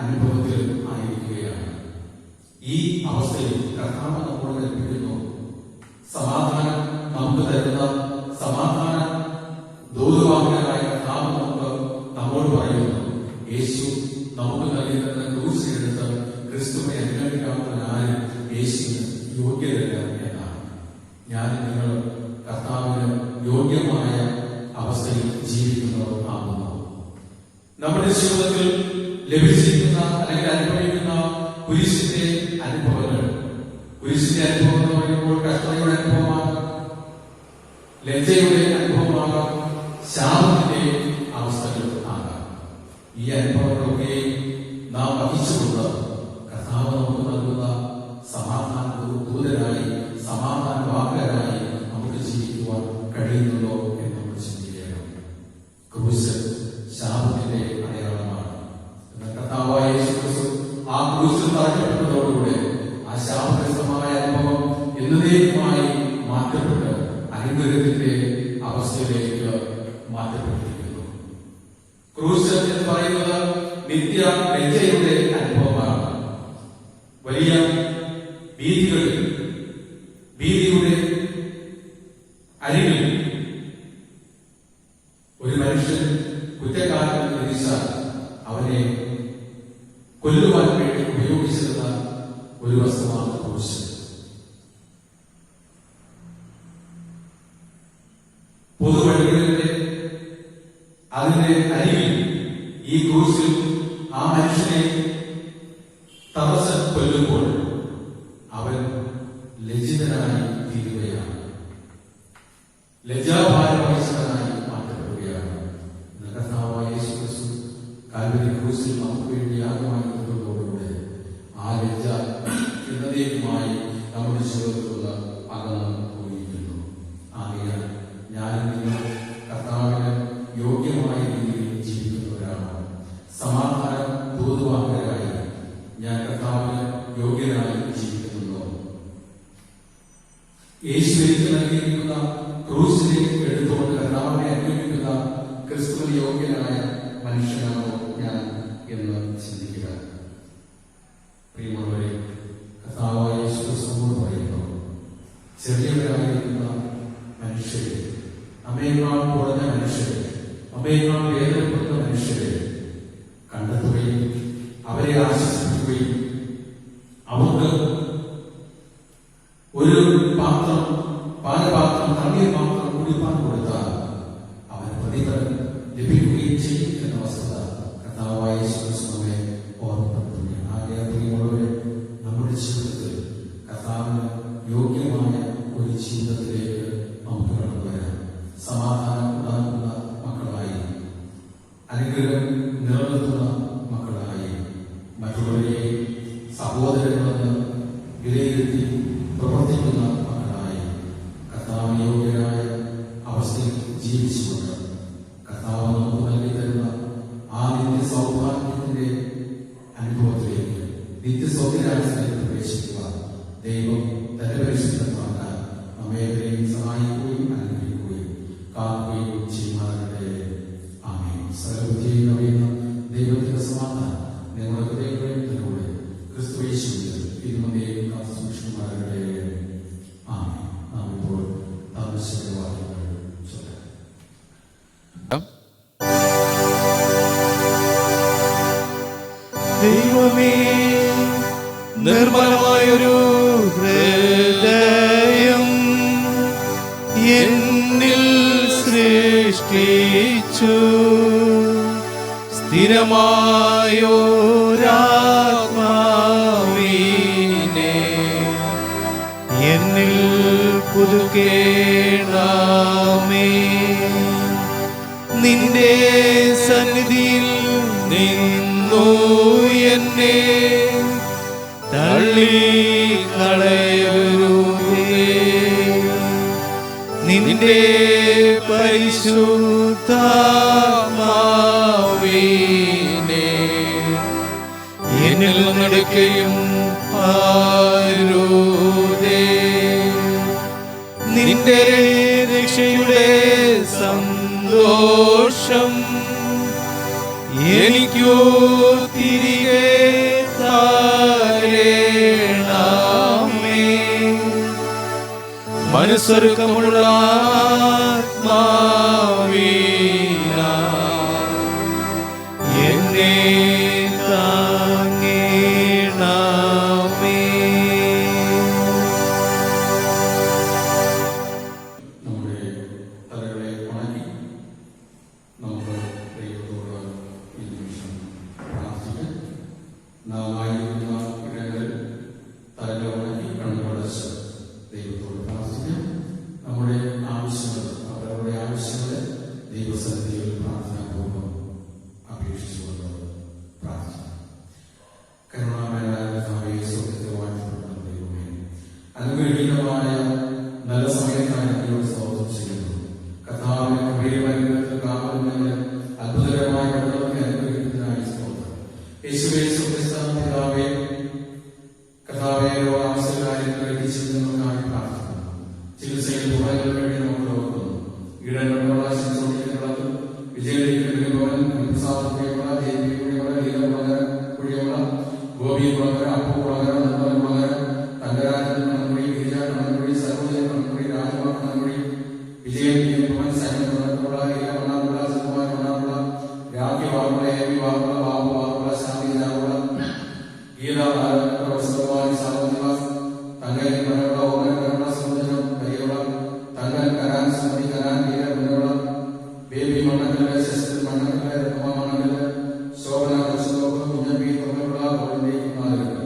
അനുഭവത്തിൽ ആയിരിക്കുകയാണ്. ഈ അവസ്ഥയിൽ കർത്താവ് നമ്മോട് കൽപ്പിക്കുന്നു, സമാധാനം നമുക്ക് തരുന്ന സമാധാന ദൂതവാഹകനായ കർത്താവ് നമ്മോട് പറയുന്നു, യേശു നമുക്ക് നൽകി തരുന്ന ക്രൂശിനെടുത്ത് ക്രിസ്തുവിനെ അനുഗമിക്കാവുന്നവനാരും യേശുവിന് യോഗ്യതല്ല എന്നാണ്. ഞാൻ നിങ്ങൾ കർത്താവിന് യോഗ്യമായ അവസ്ഥയിൽ ജീവിക്കുന്നവർ ആകുന്നു. നമ്മുടെ ജീവിതത്തിൽ ലഭിച്ചിരിക്കുന്ന അല്ലെങ്കിൽ അനുഭവിക്കുന്ന കുരിശിന്റെ അനുഭവങ്ങൾ, കുരിശിന്റെ അനുഭവം എന്ന് പറയുമ്പോൾ കഷ്ടതയുടെ അനുഭവമാകാം, ലജ്ജയുടെ അനുഭവമാകാം, ശാപത്തിന്റെ അവസ്ഥകൾ ആകാം. ഈ അനുഭവങ്ങളൊക്കെ നാം വഹിച്ചുകൊണ്ട് കർത്താവ് നമുക്ക് നൽകുന്ന സമാധാന ദൂതരായി, സമാധാന വാഹകരായി നമുക്ക് ജീവിക്കുവാൻ കഴിയുന്നുണ്ടോ എന്ന് നമ്മൾ ചിന്തിക്കണം. ക്രൂശ് ശാപത്തിന്റെ അടയാളമാണ്. എന്നാൽ കർത്താവായ യേശുക്രിസ്തു ആ ക്രൂശിൽ തറയ്ക്കപ്പെട്ടതോടുകൂടെ ആ ശാപഗ്രസ്തമായ അനുഭവം എന്നേക്കുമായി മാറ്റപ്പെട്ട് അനുഗ്രഹത്തിന്റെ അവസ്ഥയിലേക്ക് മാറ്റപ്പെട്ടിരിക്കുന്നു. ക്രൂശ് എന്ന് പറയുന്നത് നിത്യ ലജ്ജയുടെ അനുഭവമാണ്. വലിയ വീതിയുടെ അരികിൽ ഒരു മനുഷ്യൻ കുറ്റക്കാരൻ വിധിച്ചാൽ അവനെ കൊല്ലുവാൻ വേണ്ടി ഉപയോഗിച്ചിരുന്ന ഒരു വസ്തുവാണ് ക്രൂശ്. പൊതുവഴികളിലെ അതിന്റെ അരികിൽ ഈ ക്രൂശിൽ ആ മനുഷ്യനെ തപസ്സൻ കൊല്ലുമ്പോൾ അവൻ ലജ്ജിതനായി തീരുകയാണ്, ലജ്ജാഭാരവശനായി മാറ്റപ്പെടുകയാണ്. കർത്താവായ യേശു ക്രിസ്തു കാൽവരി ക്രൂസിൽ നമുക്ക് വേണ്ടി യാഗമായി തീർന്നതോടുകൂടെ ആ ലജ്ജ എന്നതേക്കുമായി നമ്മുടെ ജീവിതത്തിലുള്ള അകന്നു പോയിരിക്കുന്നു. ആകയാൽ ഞാനും നിങ്ങൾ കർത്താവിന് യോഗ്യമായ രീതിയിൽ ജീവിക്കുന്നവരാണ്. സമാധാനം ദൂതുവാഹകരായി ഞാൻ കർത്താവിന് യോഗ്യനായി ജീവിക്കുന്നു. യേശുവിലേക്ക് നൽകിയിരിക്കുന്ന ക്രൂസിലേക്ക് എടുത്തുകൊണ്ട് കർത്താവിനെ അനുഭവിക്കുന്ന ക്രിസ്തുവിന് യോഗ്യനായ മനുഷ്യനാണോ ഞാൻ എന്ന് ചിന്തിക്കുക. പ്രിയമുള്ളവരെ, കർത്താവായ യേശു ക്രിസ്തുവോട് പറയുന്നു, ചെറിയവരായിരിക്കുന്ന മനുഷ്യരെ, അമ്മയേക്കാൾ കുറഞ്ഞ മനുഷ്യരെ, അമ്മയേക്കാൾ വേദനപ്പെടുന്ന മനുഷ്യരെ കണ്ടെത്തുകയും അവരെ ആശ്വസിപ്പിക്കുകയും അവർക്ക് ഒരു പാനപാത്രം തണ്ണീർ മാത്രം കുടിപ്പാൻ കൊടുത്താൽ അവൻ പ്രതിഫലം ലഭിക്കുകയും ചെയ്യും എന്ന വസ്തുത കർത്താവായ യേശു ക്രിസ്തു നമ്മെ ഓർമ്മപ്പെടുത്തുന്നു. ആകെ പ്രിയമുള്ളവരെ, നമ്മുടെ ജീവിതത്തിൽ കർത്താവിന് യോഗ്യമായ ഒരു ജീവിതത്തിലേക്ക് നമുക്ക് കടന്നു വരാം. സമാധാനം ഉണ്ടാകുന്ന മക്കളായി, അനുഗ്രഹം നിലനിർത്തുന്ന മക്കളായി, മറ്റുള്ളവരെയും സഹോദരങ്ങളെന്ന് വിലയിരുത്തി പ്രവർത്തിക്കുന്ന മക്കളായി, കർത്താവിന് യോഗ്യരായ അവസ്ഥയിൽ ജീവിച്ചുകൊണ്ട് കർത്താവ് നമുക്ക് നൽകി തരുന്ന ആ നിത്യസൗഭാഗ്യത്തിന്റെ അനുഭവത്തിലേക്ക്, നിത്യസൗകര്യാവസ്ഥയിലേക്ക് പ്രവേശിക്കുവാൻ ദൈവം തന്റെ പരിശുദ്ധമാക്കാൻ നമ്മേവരെയും സഹായിക്കുകയും അനുഗ്രഹിക്കുകയും കാക്കുകയും ചെയ്യുമാറാകട്ടെ. ആമേൻ. സകലബുദ്ധിയും അറിയുന്ന ദൈവത്തിന്റെ സമാധാനം നിങ്ങളുടെ ഹൃദയങ്ങളെയും തന്നോടെ ക്രിസ്തു യേശുവിൽ ഇരുമതയെയും കാത്തു സൂക്ഷിക്കുമാറാകട്ടെ. ആമേൻ. നാം ഇപ്പോൾ താമസിച്ച വാക്യങ്ങൾ ചൊല്ലാം. ദൈവമേ, നിർമ്മലമായൊരു ഹൃദയം എന്നിൽ സൃഷ്ടിച്ചു, സ്ഥിരമായോരാത്മാവിനെ എന്നിൽ പുതുക്കേണമേ. നിന്റെ സന്നിധിയിൽ നിന്നു എന്നെ തള്ളിക്കളയരുതേ. നിന്റെ പരിശുദ്ധാത്മാവിനെ എന്നിൽ നിന്നെടുക്കുകയും അരുതേ. നിന്റെ രക്ഷയുടെ സന്തോഷം എനിക്കു തിരികെ താരേണമേ. മനസ്സൊരുക്കമുള്ള ആത്മാവിനാൽ എന്നെ താങ്ങേണമേ. നമ്മുടെ തലകളെ ഉണക്കി നമുക്ക് ദൈവത്തോട് ഈ നിമിഷം പ്രാർത്ഥിക്കാം. നാം ആയിരിക്കുന്ന ഇടങ്ങളിൽ തലകളെ ഉണക്കി കണ്ണുകളടച്ച് ദൈവത്തോട് പ്രാർത്ഥിക്കാം. നമ്മുടെ ആവശ്യങ്ങൾ, അവരുടെ ആവശ്യങ്ങളെ ദൈവസന്നിധിയിൽ പ്രാർത്ഥനാപൂർവ്വം അപേക്ഷിച്ചുകൊണ്ട് പ്രാർത്ഥിക്കാം. കരുണാമയനായ കർത്താവേ, സ്വർഗ്ഗത്തിൽ വാഴ്ത്തപ്പെടുന്ന ദൈവമേ, അനുഗ്രഹീതമായ നല്ല സമയത്താണ് ഞങ്ങളോട് സ്തോത്രം ചെയ്യുന്നു. കർത്താവിന്റെ കൃപയുമായി കാവലങ്ങളെ അത്ഭുതകരമായ കടന്നൊക്കെ അനുഗ്രഹിക്കുന്നതിനായി സ്തോത്രം. യേശുവേ, സ്വർഗ്ഗസ്ഥ പിതാവേ, കർത്താവേ, രോഗാവസ്ഥയിലായി എത്തിച്ചിരുന്നവർക്കായി പ്രാർത്ഥിക്കുന്നു. ചികിത്സയിൽ കുറവുകൾ വേണ്ടി നമ്മൾ ഓർക്കുന്നു. ഈടനുള്ള ശിശുക്കളത്തിൽ വിജയഭവൻ പ്രസാദക്കുഴിയുള്ള ജയക്കുഴിയുള്ള ലീലകുളകര കുഴിയുള്ള ഗോപി കുളകര അപ്പു കുളകര നിർമ്മല കുളകര തങ്കരാജൻ കണക്കുഴി ഗിരിജ കണക്കുഴി സരോജൻ കണക്കുഴി രാജമ കണക്കുഴി വിജയൻ ഭവൻ സൈമൻ കണക്കുള്ള ലീല കണാകുള സുകുമാർ കണാകുള രാഖി വാകുള എവി വാകുള ബാബു വാകുള ശാന്തി രാകുള ഗീത വസ്തുവായി സാവനിവാസ് തങ്കൻ കണകുള ഓമൻ കണകുള സമുദ്രം കരിയുള്ള Thankan Curran Sumathi Curran Geetha കുഞ്ഞുള്ള baby മണ്ണക്കല് ശസ്ത്രി മണ്ണക്കല് Rama മണ്ണക്കല് Shobhana കുഞ്ഞമ്പി തൊമ്മലുള്ള ഗോവിന്ദി നാലുകൾ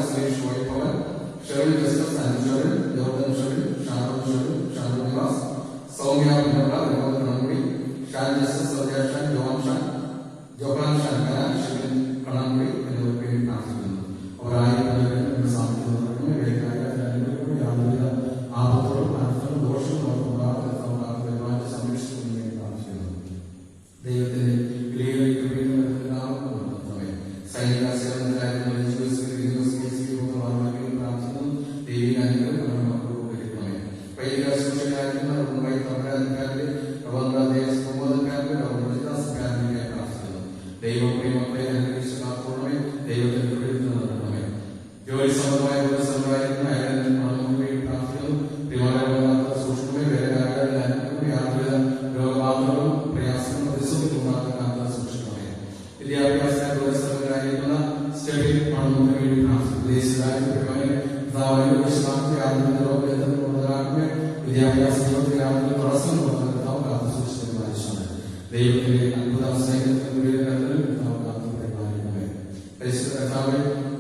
Suresh വൈഭവൻ, Sherin justice and Jordan Sherin, Sharoon Nivas, Soumya പിന്നോട്ട, വിനോദ് കണൻകുടി, ഷാൻ ജസ്റ്റിസ്, സത്യാഷാൻ, ജോഹാൻ ഷാൻ കലാൻ, ഷിബിൻ കണൻകുടി എന്നിവർക്ക് വേണ്ടി പ്രാർത്ഥിക്കുന്നു. അവരായി സാധിക്കുന്നവർക്കും വേദിക്കായ യാതൊരുവിധ ആപത്തുകളും അനർത്ഥങ്ങളും ദോഷങ്ങളും അവർക്ക് സംരക്ഷിക്കുന്നതിന് വേണ്ടി പ്രാർത്ഥിക്കുന്നു. ദൈവത്തിന്റെ വിലയേറിയ കൃപയും സൈനിക സേവനത്തിലായിരുന്ന പ്രാർത്ഥിക്കുന്നു. ദൈവിക അനുഗ്രഹം നമ്മുടെ മക്കളോട് ലഭിക്കണമേ. വൈദിക ശുശ്രൂഷകരായിരുന്ന റബ്ബർ തമ്പുരാൻകാരുടെ പ്രാർത്ഥിക്കുന്നു. ദൈവപ്രിയ മക്കളെ അനുഗ്രഹിച്ച് കാത്തോളമേ. ദൈവത്തിന്റെ കൃപയിൽ നടക്കണമേ. ജോലി സംബന്ധമായ ദിവസങ്ങളായിരുന്ന അയാൾക്ക് വേണ്ടി പ്രാർത്ഥിക്കുന്നു. പ്രിയമാരാത്ത സൂക്ഷ്മമേ വേലക്കാരുടെ അനുഗ്രഹം യാതൊരുവിധ രോഗബാധകളും പ്രയാസങ്ങളും പ്രതിസന്ധി ഉണ്ടാകാത്ത സൂക്ഷിക്കണമേ. വിദ്യാഭ്യാസ ദിവസങ്ങളിലായിരിക്കുന്ന സ്റ്റഡി പണത്തിന് വേണ്ടി പ്രാർത്ഥിക്കുന്നു. ദേശീയമായ വിദ്യാഭ്യാസ യാതൊരു തടസ്സങ്ങളും കാത്തു സൂക്ഷിക്കുന്ന ദൈവത്തിന്റെ അത്ഭുത സ്നേഹത്തിന്റെ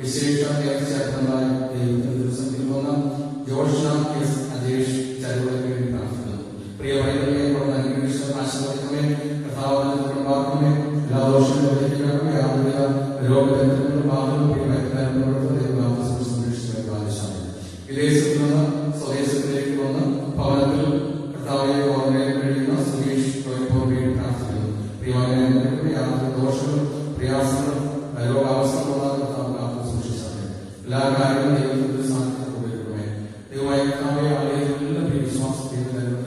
വിശേഷ നേർച്ചയായ ദൈവത്തിന്റെ ദിവസം തിരുവന്ന ജോഷ് അജേഷ് ചരുവയ്ക്ക് വേണ്ടി പ്രാർത്ഥിക്കുന്നു. പ്രിയ വൈദ്യുതിയെ കൊണ്ട് അനുഗ്രഹിച്ച് ആശീർവദിക്കണമേ. കർത്താവിന്റെ കുടുംബാത്മേ എല്ലാ ദോഷങ്ങളും ലഭിക്കണമേ. യാതൊരുവിധ രോഗബന്ധങ്ങളും ബാധകളും സംരക്ഷിക്കുന്ന ബാധിച്ചാണ്. വിദേശത്ത് നിന്ന് സ്വദേശത്തിലേക്ക് വന്ന് ഭവനത്തിൽ കർത്താവിനെ ഓർമ്മയിൽ കഴിയുന്ന സുരേഷ് വേണ്ടി പ്രാർത്ഥിക്കുന്നു. പ്രിയമാനങ്ങൾക്ക് യാതൊരു ദോഷങ്ങളും പ്രയാസങ്ങളും രോഗാവസ്ഥകളും കർത്താവ് സൂക്ഷിച്ചാണ്. എല്ലാ കാര്യങ്ങളും ദൈവത്തിന്റെ സാന്നിധ്യം കൊണ്ടുവരുന്നേ. ദൈവമായ കർത്താവെ ആലയത്തിലുള്ള വിശ്വാസത്തിൽ തരുന്നു.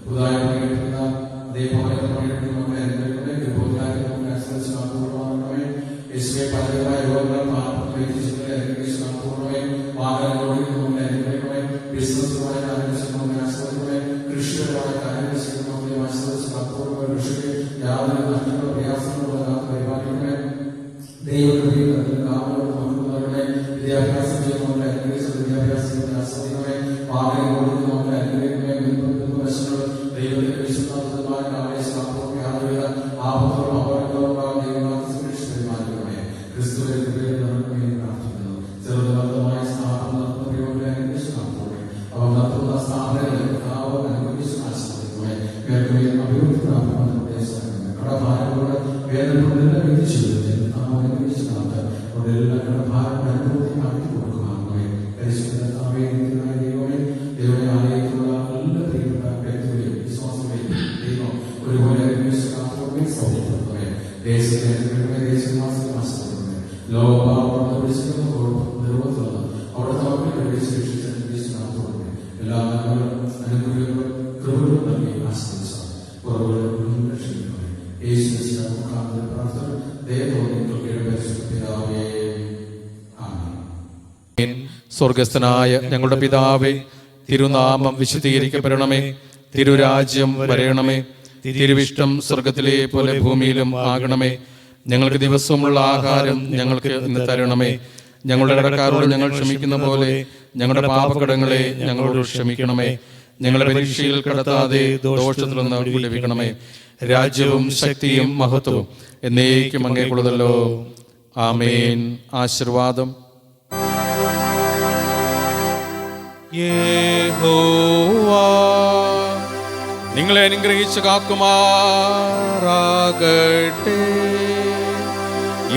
പുതുതായി പണിയെടുക്കുന്ന ദൈവഭവനത്തിൽ പണിയെടുക്കുന്ന യേശുവെ പലതരമായ രോഗങ്ങൾ പൂർണ്ണമേ വാഹനങ്ങളോട് അനുഗ്രഹിക്കണമേ. ബിസിനസ്സുമായ കാര്യങ്ങൾ ആശ്രയിക്കണമേ. കൃഷിപരമായ കാര്യങ്ങൾ ചെയ്യുന്നവരെ ആശ്രയിച്ച് കൃഷിക്ക് യാതൊരു നഷ്ടങ്ങളോ പ്രയാസങ്ങളോ പരിപാലിക്കണേ. ദൈവകൃപയിൽ കാവലോടെ വിദ്യാഭ്യാസം ചെയ്യുന്നവരെ അനുഗ്രഹിച്ച വിദ്യാഭ്യാസത്തെ ആശ്രയിക്കണമേ. വാഹനങ്ങളോട് നമ്മളെ അനുഗ്രഹിക്കണേ. വശങ്ങളും ദൈവത്തിന്റെ വിശുദ്ധമായ ആവേശം യാതൊരുവിധ ആപത്തുകളും അപകടങ്ങളും ക്രിസ്തുവിന്റെ കൃപയിൽ നടക്കുന്നതിന് പ്രാർത്ഥിക്കുന്നു. ചെറുതമായ സ്ഥാപനം നടത്തുന്നവരെ അനുഗ്രഹിച്ച് നടത്തുകയെ അവർ നടത്തുന്ന സ്ഥാപനങ്ങളെ അനുഗ്രഹിച്ച് ആശ്രയിക്കുകയെ അഭിവൃദ്ധി പ്രാപ്തമായ പ്രദേശങ്ങൾ കടഭാരങ്ങളോട് വേദനപ്പെടുന്ന വിധിച്ചു അനുഗ്രഹിച്ച് നടത്തുക. അവരുടെ എല്ലാ കടഭാരങ്ങളുടെ അനുഭവത്തെ മാറ്റി കൊടുക്കുവാങ്ങുകയെ പരിശുദ്ധമായ ദൈവമേ ദൈവമേ ആലയത്തിലുള്ള എല്ലാ പ്രിയപ്പെട്ട വ്യക്തികളെയും വിശ്വാസങ്ങളെയും ദൈവം ഒരുപോലെ അനുഗ്രഹിച്ച് കാത്തുകൊണ്ടേ സൗഖ്യപ്പെടുത്തുകയെ ദേശത്തെ അനുഗ്രഹമേ ദേശവാസികൾ ആശ്രയിക്കും. ലോകപാപങ്ങളുടെ നിർവ്വഹത്തുള്ള അവിടുത്തെ മക്കളെ ശേഷിച്ച് നടത്തുകൊണ്ടേ എല്ലാ അനുഗ്രഹങ്ങളും കൃപകളും നൽകി ആശ്രയിച്ച കുറവുകളും രക്ഷിക്കണമേ. യേശു പ്രാർത്ഥന പിതാവേ ആമേൻ. സ്വർഗസ്ഥനായ ഞങ്ങളുടെ പിതാവേ, തിരുനാമം വിശുദ്ധീകരിക്കപ്പെടണമേ. തിരുരാജ്യം വരയണമേ. തിരുവിഷ്ടം സ്വർഗത്തിലെ പോലെ ഭൂമിയിലും ആകണമേ. ഞങ്ങൾക്ക് ദിവസമുള്ള ആഹാരം ഞങ്ങൾക്ക് ഇന്ന് തരണമേ. ഞങ്ങളുടെ കടക്കാരോട് ഞങ്ങൾ ക്ഷമിക്കുന്ന പോലെ ഞങ്ങളുടെ പാപകടങ്ങളെ ഞങ്ങളോട് ക്ഷമിക്കണമേ. ഞങ്ങളെ പരീക്ഷയിൽ കടത്താതെ ദോഷത്തിൽ നിന്ന് വിടുവിക്കണമേ. രാജ്യവും ശക്തിയും മഹത്വവും എന്നേക്കും അങ്ങേക്കുള്ളതല്ലോ. ആമേൻ. ആശീർവാദം. യഹോവ നിങ്ങളെ അനുഗ്രഹിച്ച് കാക്കുമാറാകട്ടെ.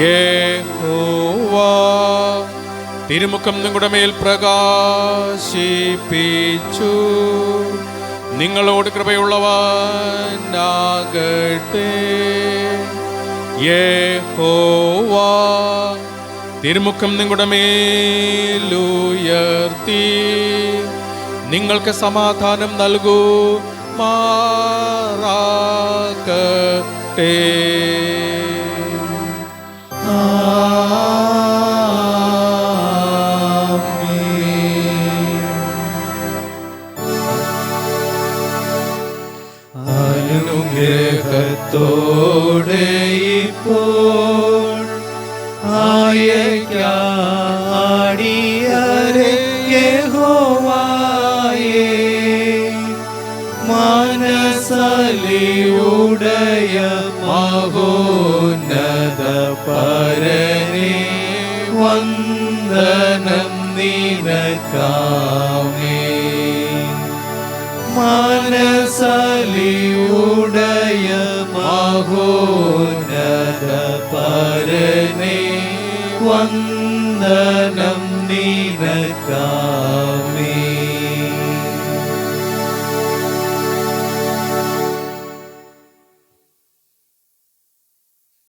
യഹോവ തിരുമുഖം നിങ്ങളുടെ മേൽ പ്രകാശിപ്പിച്ചു നിങ്ങളോട് കൃപയുള്ളവനാകട്ടെ. യഹോവ തിരുമുഖം നിങ്ങളുടെ മേലുയർത്തി നിങ്ങൾക്ക് സമാധാനം നൽകൂ മാറാകട്ടെ. അനുഗ്രഹത്തോടെ ഇപ്പോൾ ആയക്കാടിയരെ യഹോവായേ മനസ്സലിയുടയ മഹോന്നത പരനെ വന്ദനം. വന്ദനം നിനക്കാമേ. മനസലിയുടയ മഹോന്നത പരനേ വന്ദനം നിനക്കാമേ.